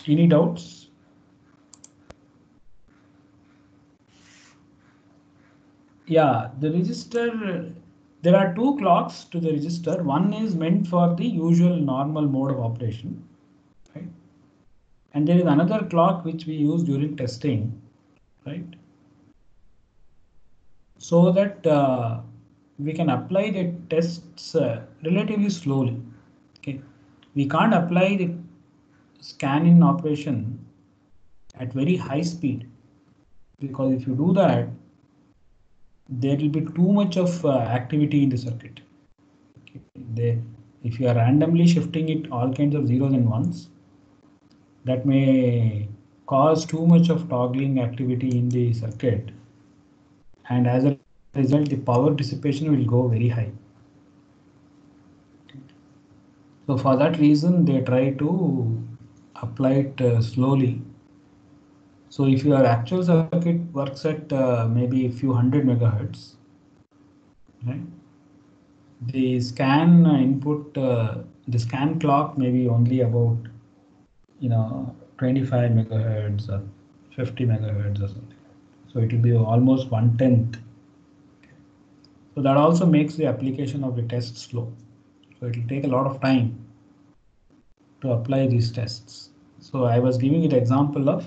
Any doubts? Yeah, the register, there are two clocks to the register. One is meant for the usual normal mode of operation, right? And there is another clock which we use during testing, right? So that we can apply the tests relatively slowly. Okay, we can't apply the scan-in operation at very high speed, because if you do that, there will be too much of activity in the circuit. Okay. If you are randomly shifting it all kinds of zeros and ones, that may cause too much of toggling activity in the circuit, and as a result the power dissipation will go very high. So for that reason they try to apply it slowly. So if your actual circuit works at maybe a few hundred megahertz, right? The scan input, the scan clock may be only about 25 megahertz or 50 megahertz or something. So it will be almost 1/10. So that also makes the application of the test slow. So it will take a lot of time to apply these tests. So I was giving it example of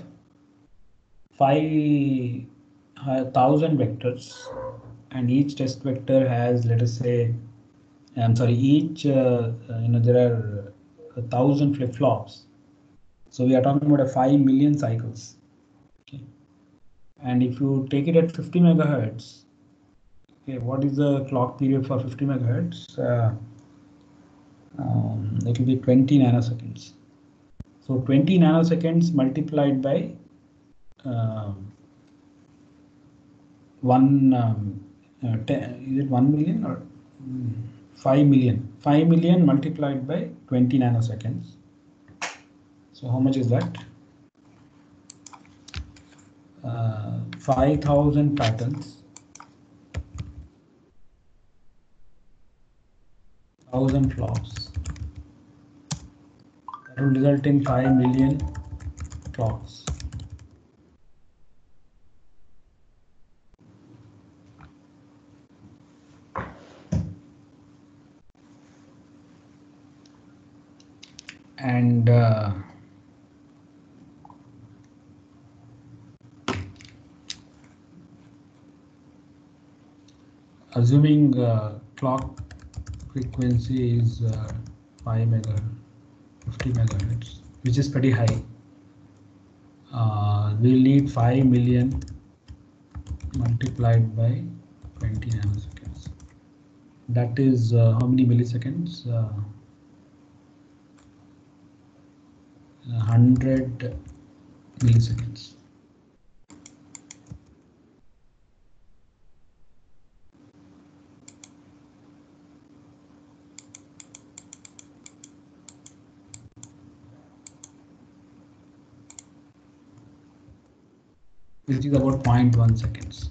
5,000 vectors, and each test vector has, let us say, I'm sorry, each there are 1,000 flip-flops. So we are talking about 5 million cycles. Okay. And if you take it at 50 megahertz, okay, what is the clock period for 50 megahertz? It will be 20 nanoseconds. So 20 nanoseconds multiplied by is it 1 million or 5 million? 5 million multiplied by 20 nanoseconds. So how much is that? 5,000 patterns, 1,000 flops. That will result in 5 million clocks. And assuming clock frequency is 5 megahertz, 50 megahertz, which is pretty high, we'll need 5 million multiplied by 20 nanoseconds. That is how many milliseconds? 100 milliseconds. Which is about 0.1 seconds.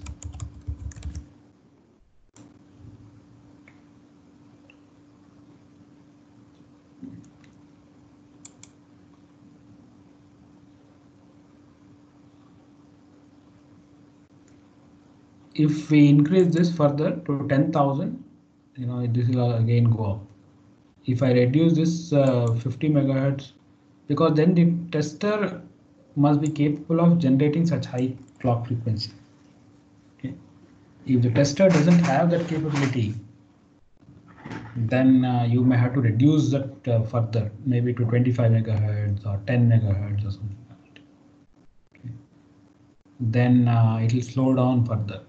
if we increase this further to 10,000, this will again go up. If I reduce this 50 megahertz, because then the tester must be capable of generating such high clock frequency. Okay. If the tester doesn't have that capability, then you may have to reduce that further, maybe to 25 megahertz or 10 megahertz or something like that. Okay. Then it will slow down further.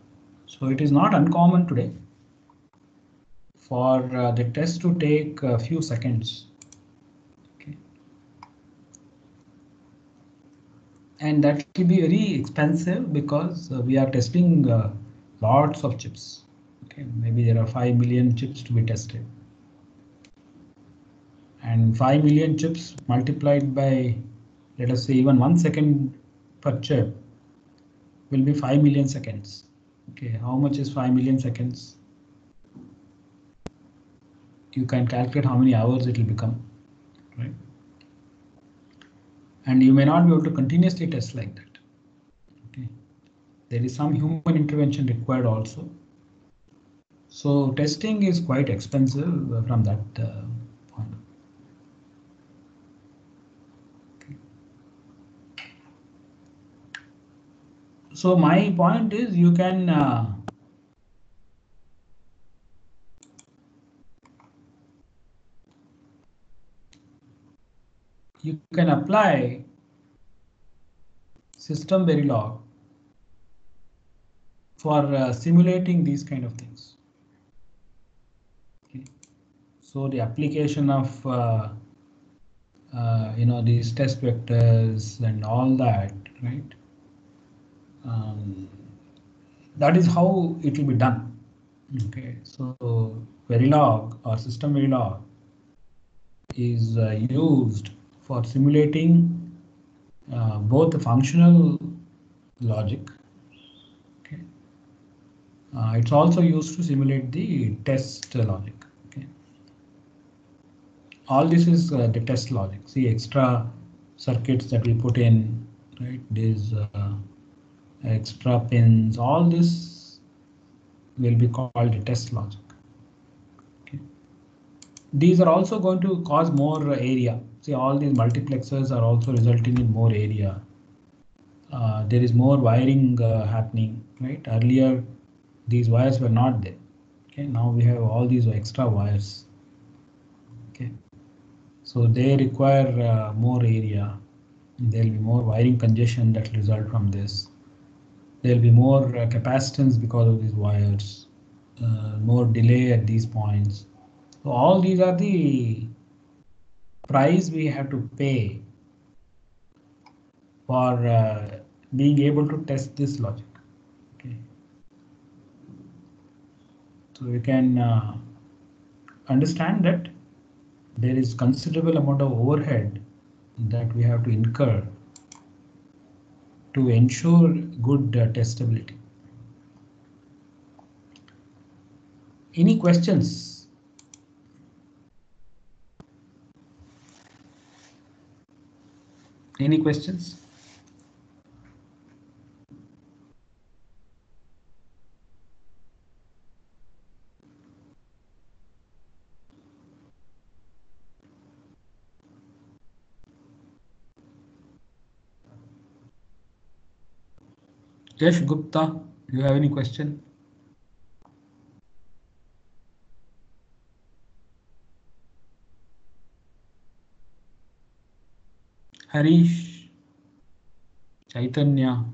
So it is not uncommon today for the test to take a few seconds. Okay. And that will be very expensive because we are testing lots of chips. Okay, maybe there are 5 million chips to be tested. And 5 million chips multiplied by, let us say, even 1 second per chip will be 5 million seconds. Okay, how much is 5 million seconds? You can calculate how many hours it will become, right? And you may not be able to continuously test like that. Okay, there is some human intervention required also. So testing is quite expensive from that point. Okay. So my point is you can apply System Verilog for simulating these kind of things. Okay. So the application of these test vectors and all that, right? That is how it will be done. Okay, so Verilog or System Verilog is used for simulating both the functional logic. Okay. It's also used to simulate the test logic. Okay. All this is the test logic. See, extra circuits that we put in, right? These extra pins, all this will be called the test logic. Okay. These are also going to cause more area. See, all these multiplexers are also resulting in more area. There is more wiring happening, right? Earlier, these wires were not there. Okay, now we have all these extra wires. Okay, so they require more area. There will be more wiring congestion that will result from this. There will be more capacitance because of these wires, more delay at these points. So all these are the price we have to pay for being able to test this logic. Okay. So we can understand that there is considerable amount of overhead that we have to incur to ensure good testability. Any questions? Any questions? Yash Gupta, do you have any question? Harish, Chaitanya,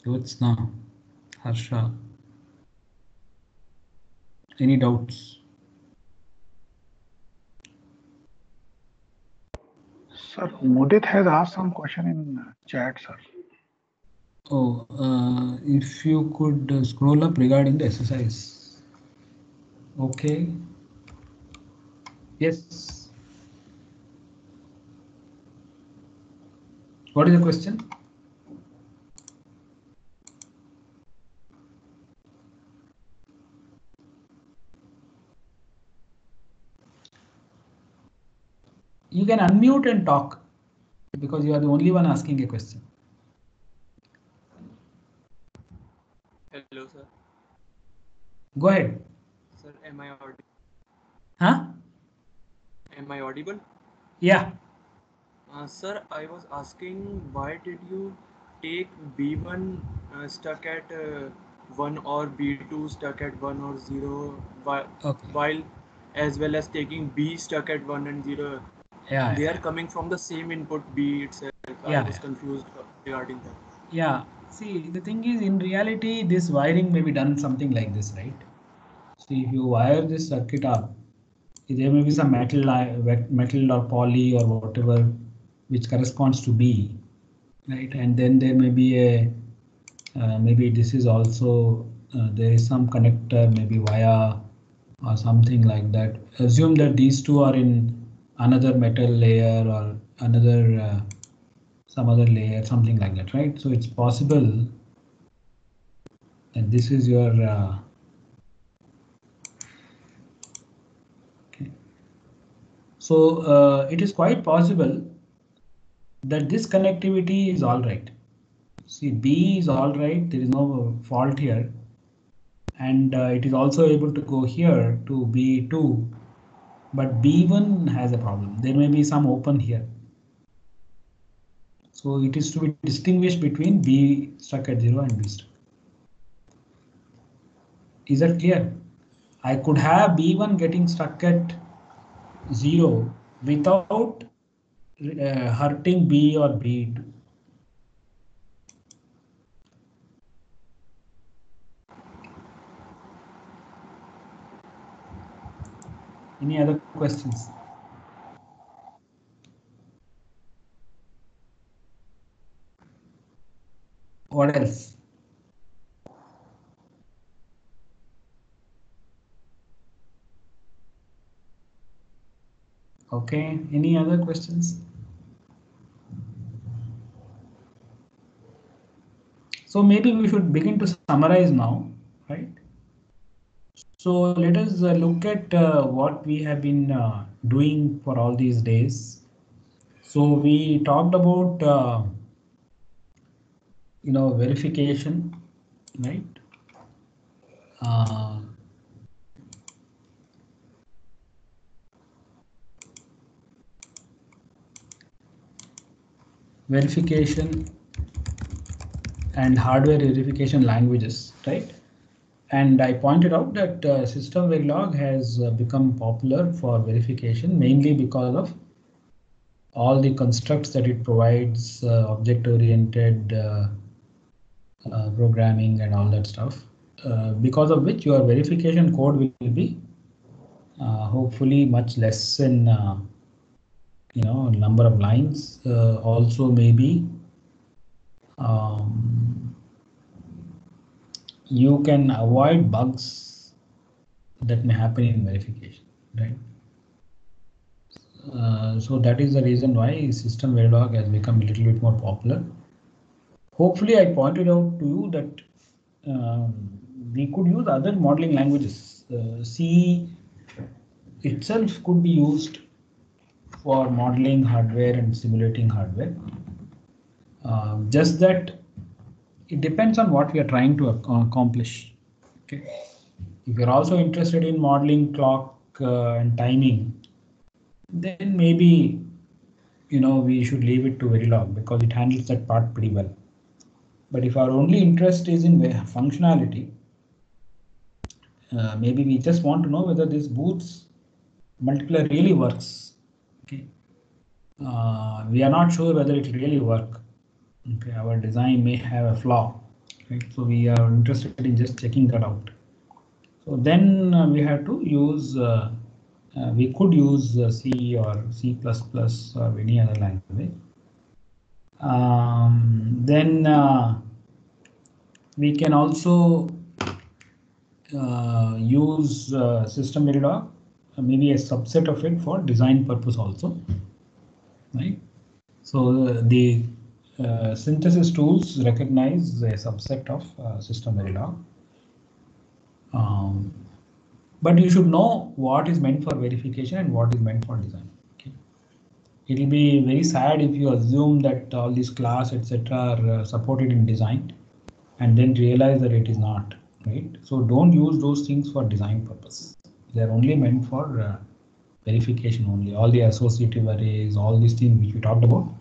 Jyotsna, Harsha. Any doubts? Sir, Mudit has asked some question in chat, sir. Oh, if you could scroll up regarding the exercise. Okay. Yes. What is the question? You can unmute and talk because you are the only one asking a question. Hello, sir. Go ahead. Sir, am I audible? Huh? Am I audible? Yeah. Sir, I was asking why did you take B1 stuck at 1 or B2 stuck at 1 or 0 Okay. while as well as taking B stuck at 1 and 0. Yeah. They are coming from the same input B itself. I Yeah. was confused regarding that. Yeah. See, the thing is, in reality, this wiring may be done something like this, right? See, if you wire this circuit up, there may be some metal or poly or whatever which corresponds to B, right? And then there may be a maybe this is also there is some connector, maybe via or something like that. Assume that these two are in another metal layer or another some other layer, something like that, right? So it's possible that this is your okay. So it is quite possible that this connectivity is all right. See, B is all right. There is no fault here. And it is also able to go here to B2, but B1 has a problem. There may be some open here. So it is to be distinguished between B stuck at 0 and B stuck. Is that clear? I could have B1 getting stuck at 0 without hurting B or B2. Any other questions? What else? Okay, any other questions? So maybe we should begin to summarize now, right? So let us look at what we have been doing for all these days. So we talked about verification, right? Verification and hardware verification languages, right? And I pointed out that System Verilog has become popular for verification mainly because of all the constructs that it provides, object-oriented programming and all that stuff, because of which your verification code will be hopefully much less in number of lines. Also maybe you can avoid bugs that may happen in verification, right? So that is the reason why System Verilog has become a little bit more popular. Hopefully I pointed out to you that we could use other modeling languages. C itself could be used for modeling hardware and simulating hardware. Just that it depends on what we are trying to accomplish. Okay. If you're also interested in modeling clock and timing, then maybe we should leave it to Verilog because it handles that part pretty well. But if our only interest is in functionality, maybe we just want to know whether this Booth's multiplier really works. Okay. We are not sure whether it will really work. Okay, our design may have a flaw, right? So we are interested in just checking that out. So then we have to use, we could use C or C++ or any other language. Then we can also use System Verilog, maybe a subset of it for design purpose also, right? So the synthesis tools recognize a subset of System Verilog. But you should know what is meant for verification and what is meant for design. Okay. It will be very sad if you assume that all these class etc. are supported in design and then realize that it is not, right? So don't use those things for design purpose. They are only meant for verification only. All the associative arrays, all these things which we talked about,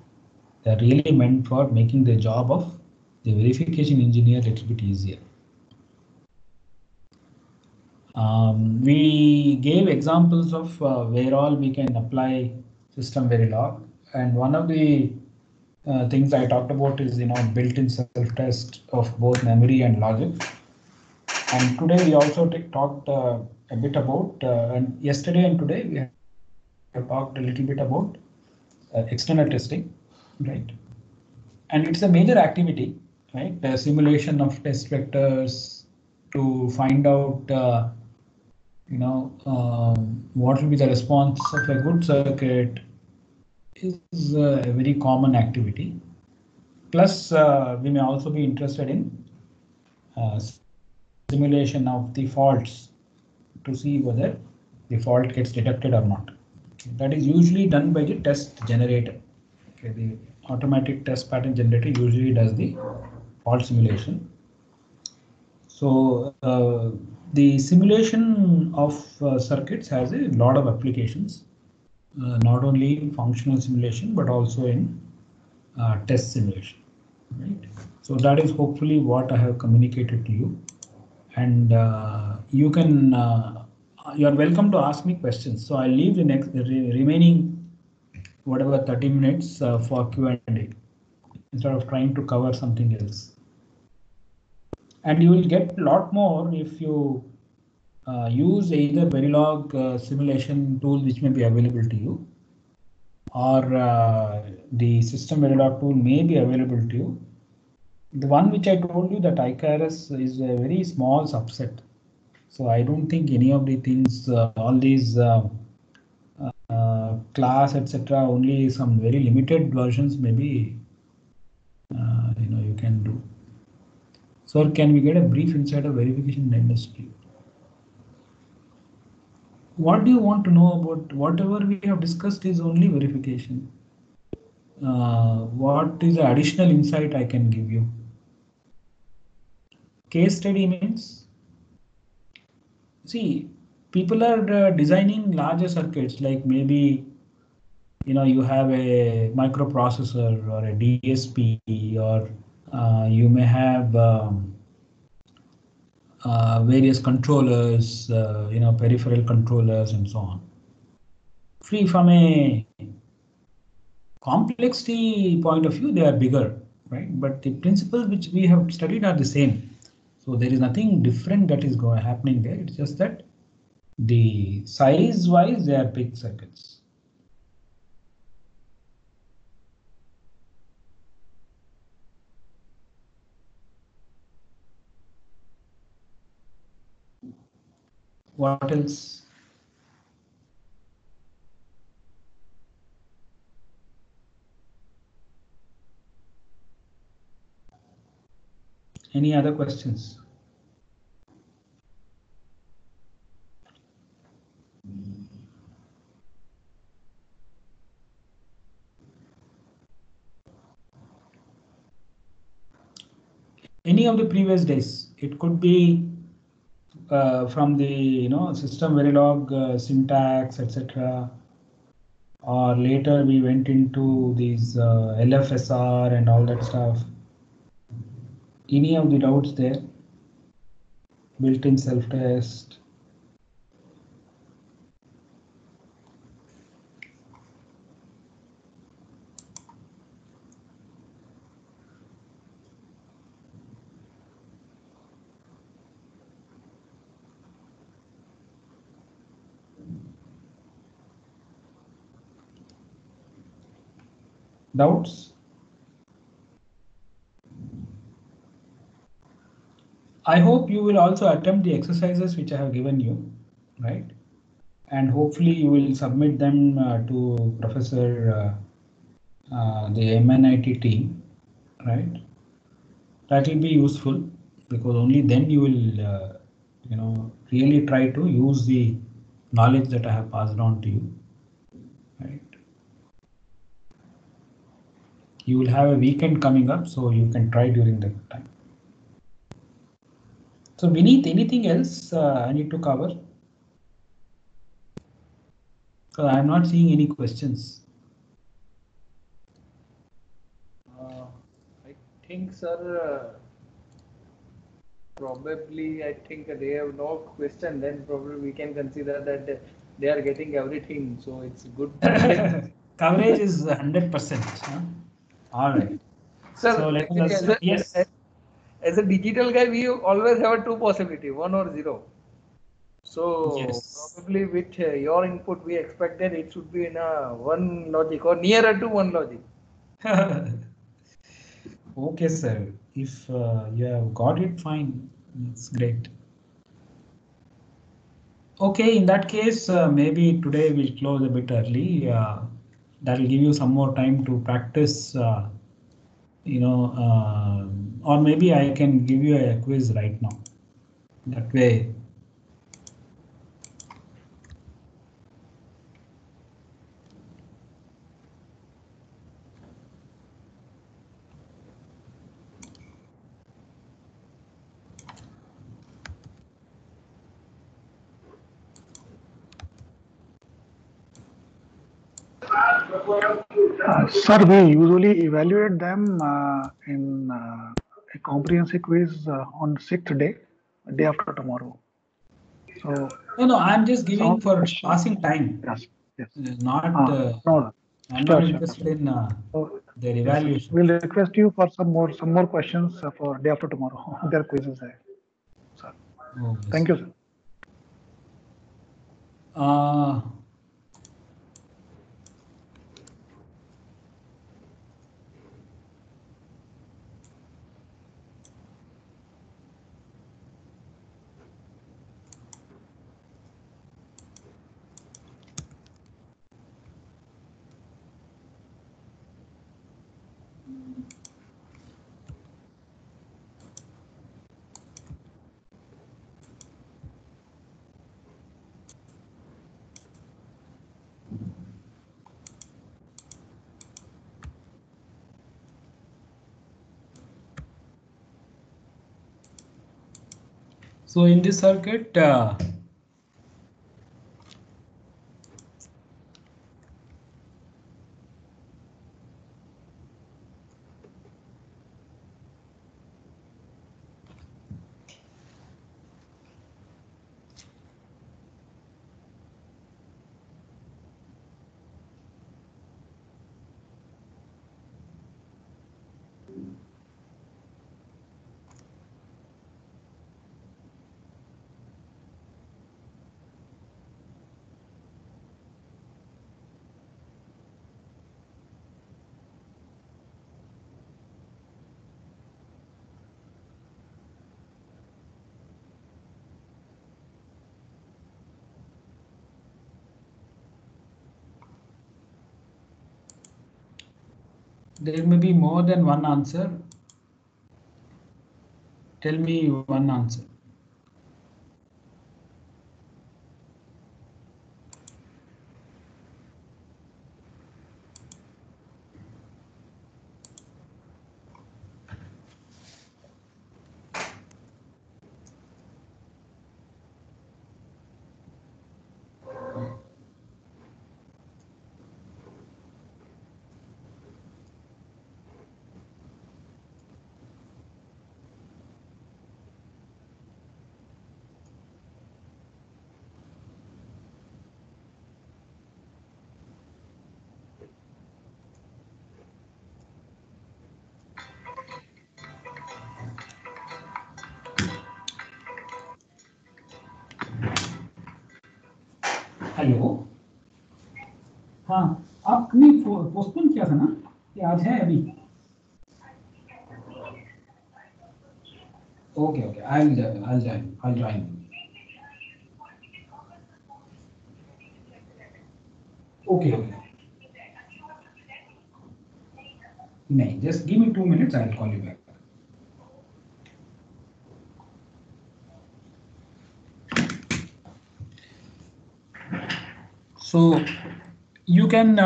they are really meant for making the job of the verification engineer a little bit easier. We gave examples of where all we can apply system Verilog, and one of the things I talked about is built-in self-test of both memory and logic. And today we also talked a bit about, and yesterday and today we have talked a little bit about external testing, right? And it's a major activity, right? The simulation of test vectors to find out, what will be the response of a good circuit is a very common activity. Plus, we may also be interested in simulation of the faults to see whether the fault gets detected or not. That is usually done by the test generator. Okay, the automatic test pattern generator usually does the fault simulation. So the simulation of circuits has a lot of applications, not only in functional simulation but also in test simulation. Right. So that is hopefully what I have communicated to you, and you are welcome to ask me questions. So I'll leave the remaining whatever 30 minutes for Q&A instead of trying to cover something else. And you will get a lot more if you use either Verilog simulation tool which may be available to you, or the system Verilog tool may be available to you. The one which I told you, that Icarus, is a very small subset. So I don't think any of the things, all these class, etc., only some very limited versions maybe you can do. So can we get a brief insight of verification in industry? What do you want to know about? Whatever we have discussed is only verification. What is the additional insight I can give you? Case study means, see, people are designing larger circuits, like maybe you have a microprocessor or a DSP, or you may have various controllers, peripheral controllers and so on. Free from a complexity point of view, they are bigger, right? But the principles which we have studied are the same. So there is nothing different that is happening there. It's just that the size wise, they are big circuits. What else? Any other questions? Any of the previous days. It could be from the system Verilog syntax, etc. Or later we went into these LFSR and all that stuff. Any of the doubts there? Built-in self-test. Doubts? I hope you will also attempt the exercises which I have given you, right? And hopefully you will submit them to Professor, the MNIT team, right? That will be useful, because only then you will, really try to use the knowledge that I have passed on to you, right? You will have a weekend coming up, so you can try during that time. So Vineet, anything else I need to cover? So I'm not seeing any questions. I think, sir, probably I think they have no question. Then probably we can consider that they are getting everything. So it's good. Coverage is 100%. Huh? All right. Sir, So let actually, us. Yes. as a digital guy, we always have a two possibility, 1 or 0. So Yes. probably with your input, we expected it should be in a one logic or nearer to one logic. Okay, sir. If you have got it, fine. It's great. Okay, in that case, maybe today we'll close a bit early. That will give you some more time to practice, or maybe I can give you a quiz right now. That way. Sir, we usually evaluate them in a comprehensive quiz on 6th day after tomorrow. So No, I'm just some giving of the for questions. passing time. Yes, yes. Not. No, I'm sure, not sure. interested in So, their yes, sir. evaluation. We'll request you for some more questions for day after tomorrow. Their quizzes there. Sir. Oh, yes. Thank you, sir. So in this circuit, there may be more than one answer. Tell me one answer. Hello, हाँ आपने postpone किया था ना, कि आज है अभी? Okay okay, I'll join. Okay. नहीं, just give me 2 minutes, I'll call you back. So you can,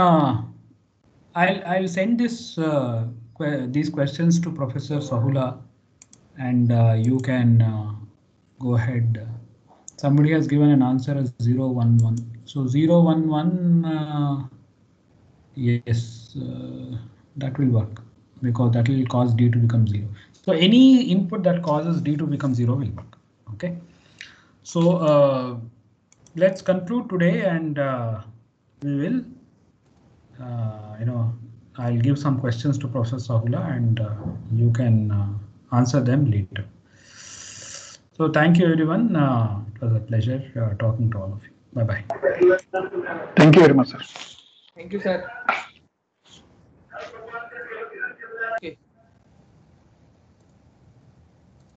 I'll send these questions to Professor Sahula, and you can go ahead. Somebody has given an answer as 0, 1, 1. So 0, 1, 1, yes, that will work because that will cause D to become 0. So any input that causes D to become 0 will work. Okay. So let's conclude today, and we will, I'll give some questions to Professor Sahula, and you can answer them later. So thank you, everyone. It was a pleasure talking to all of you. Bye-bye. Thank you very much, sir. Thank you, sir. Okay.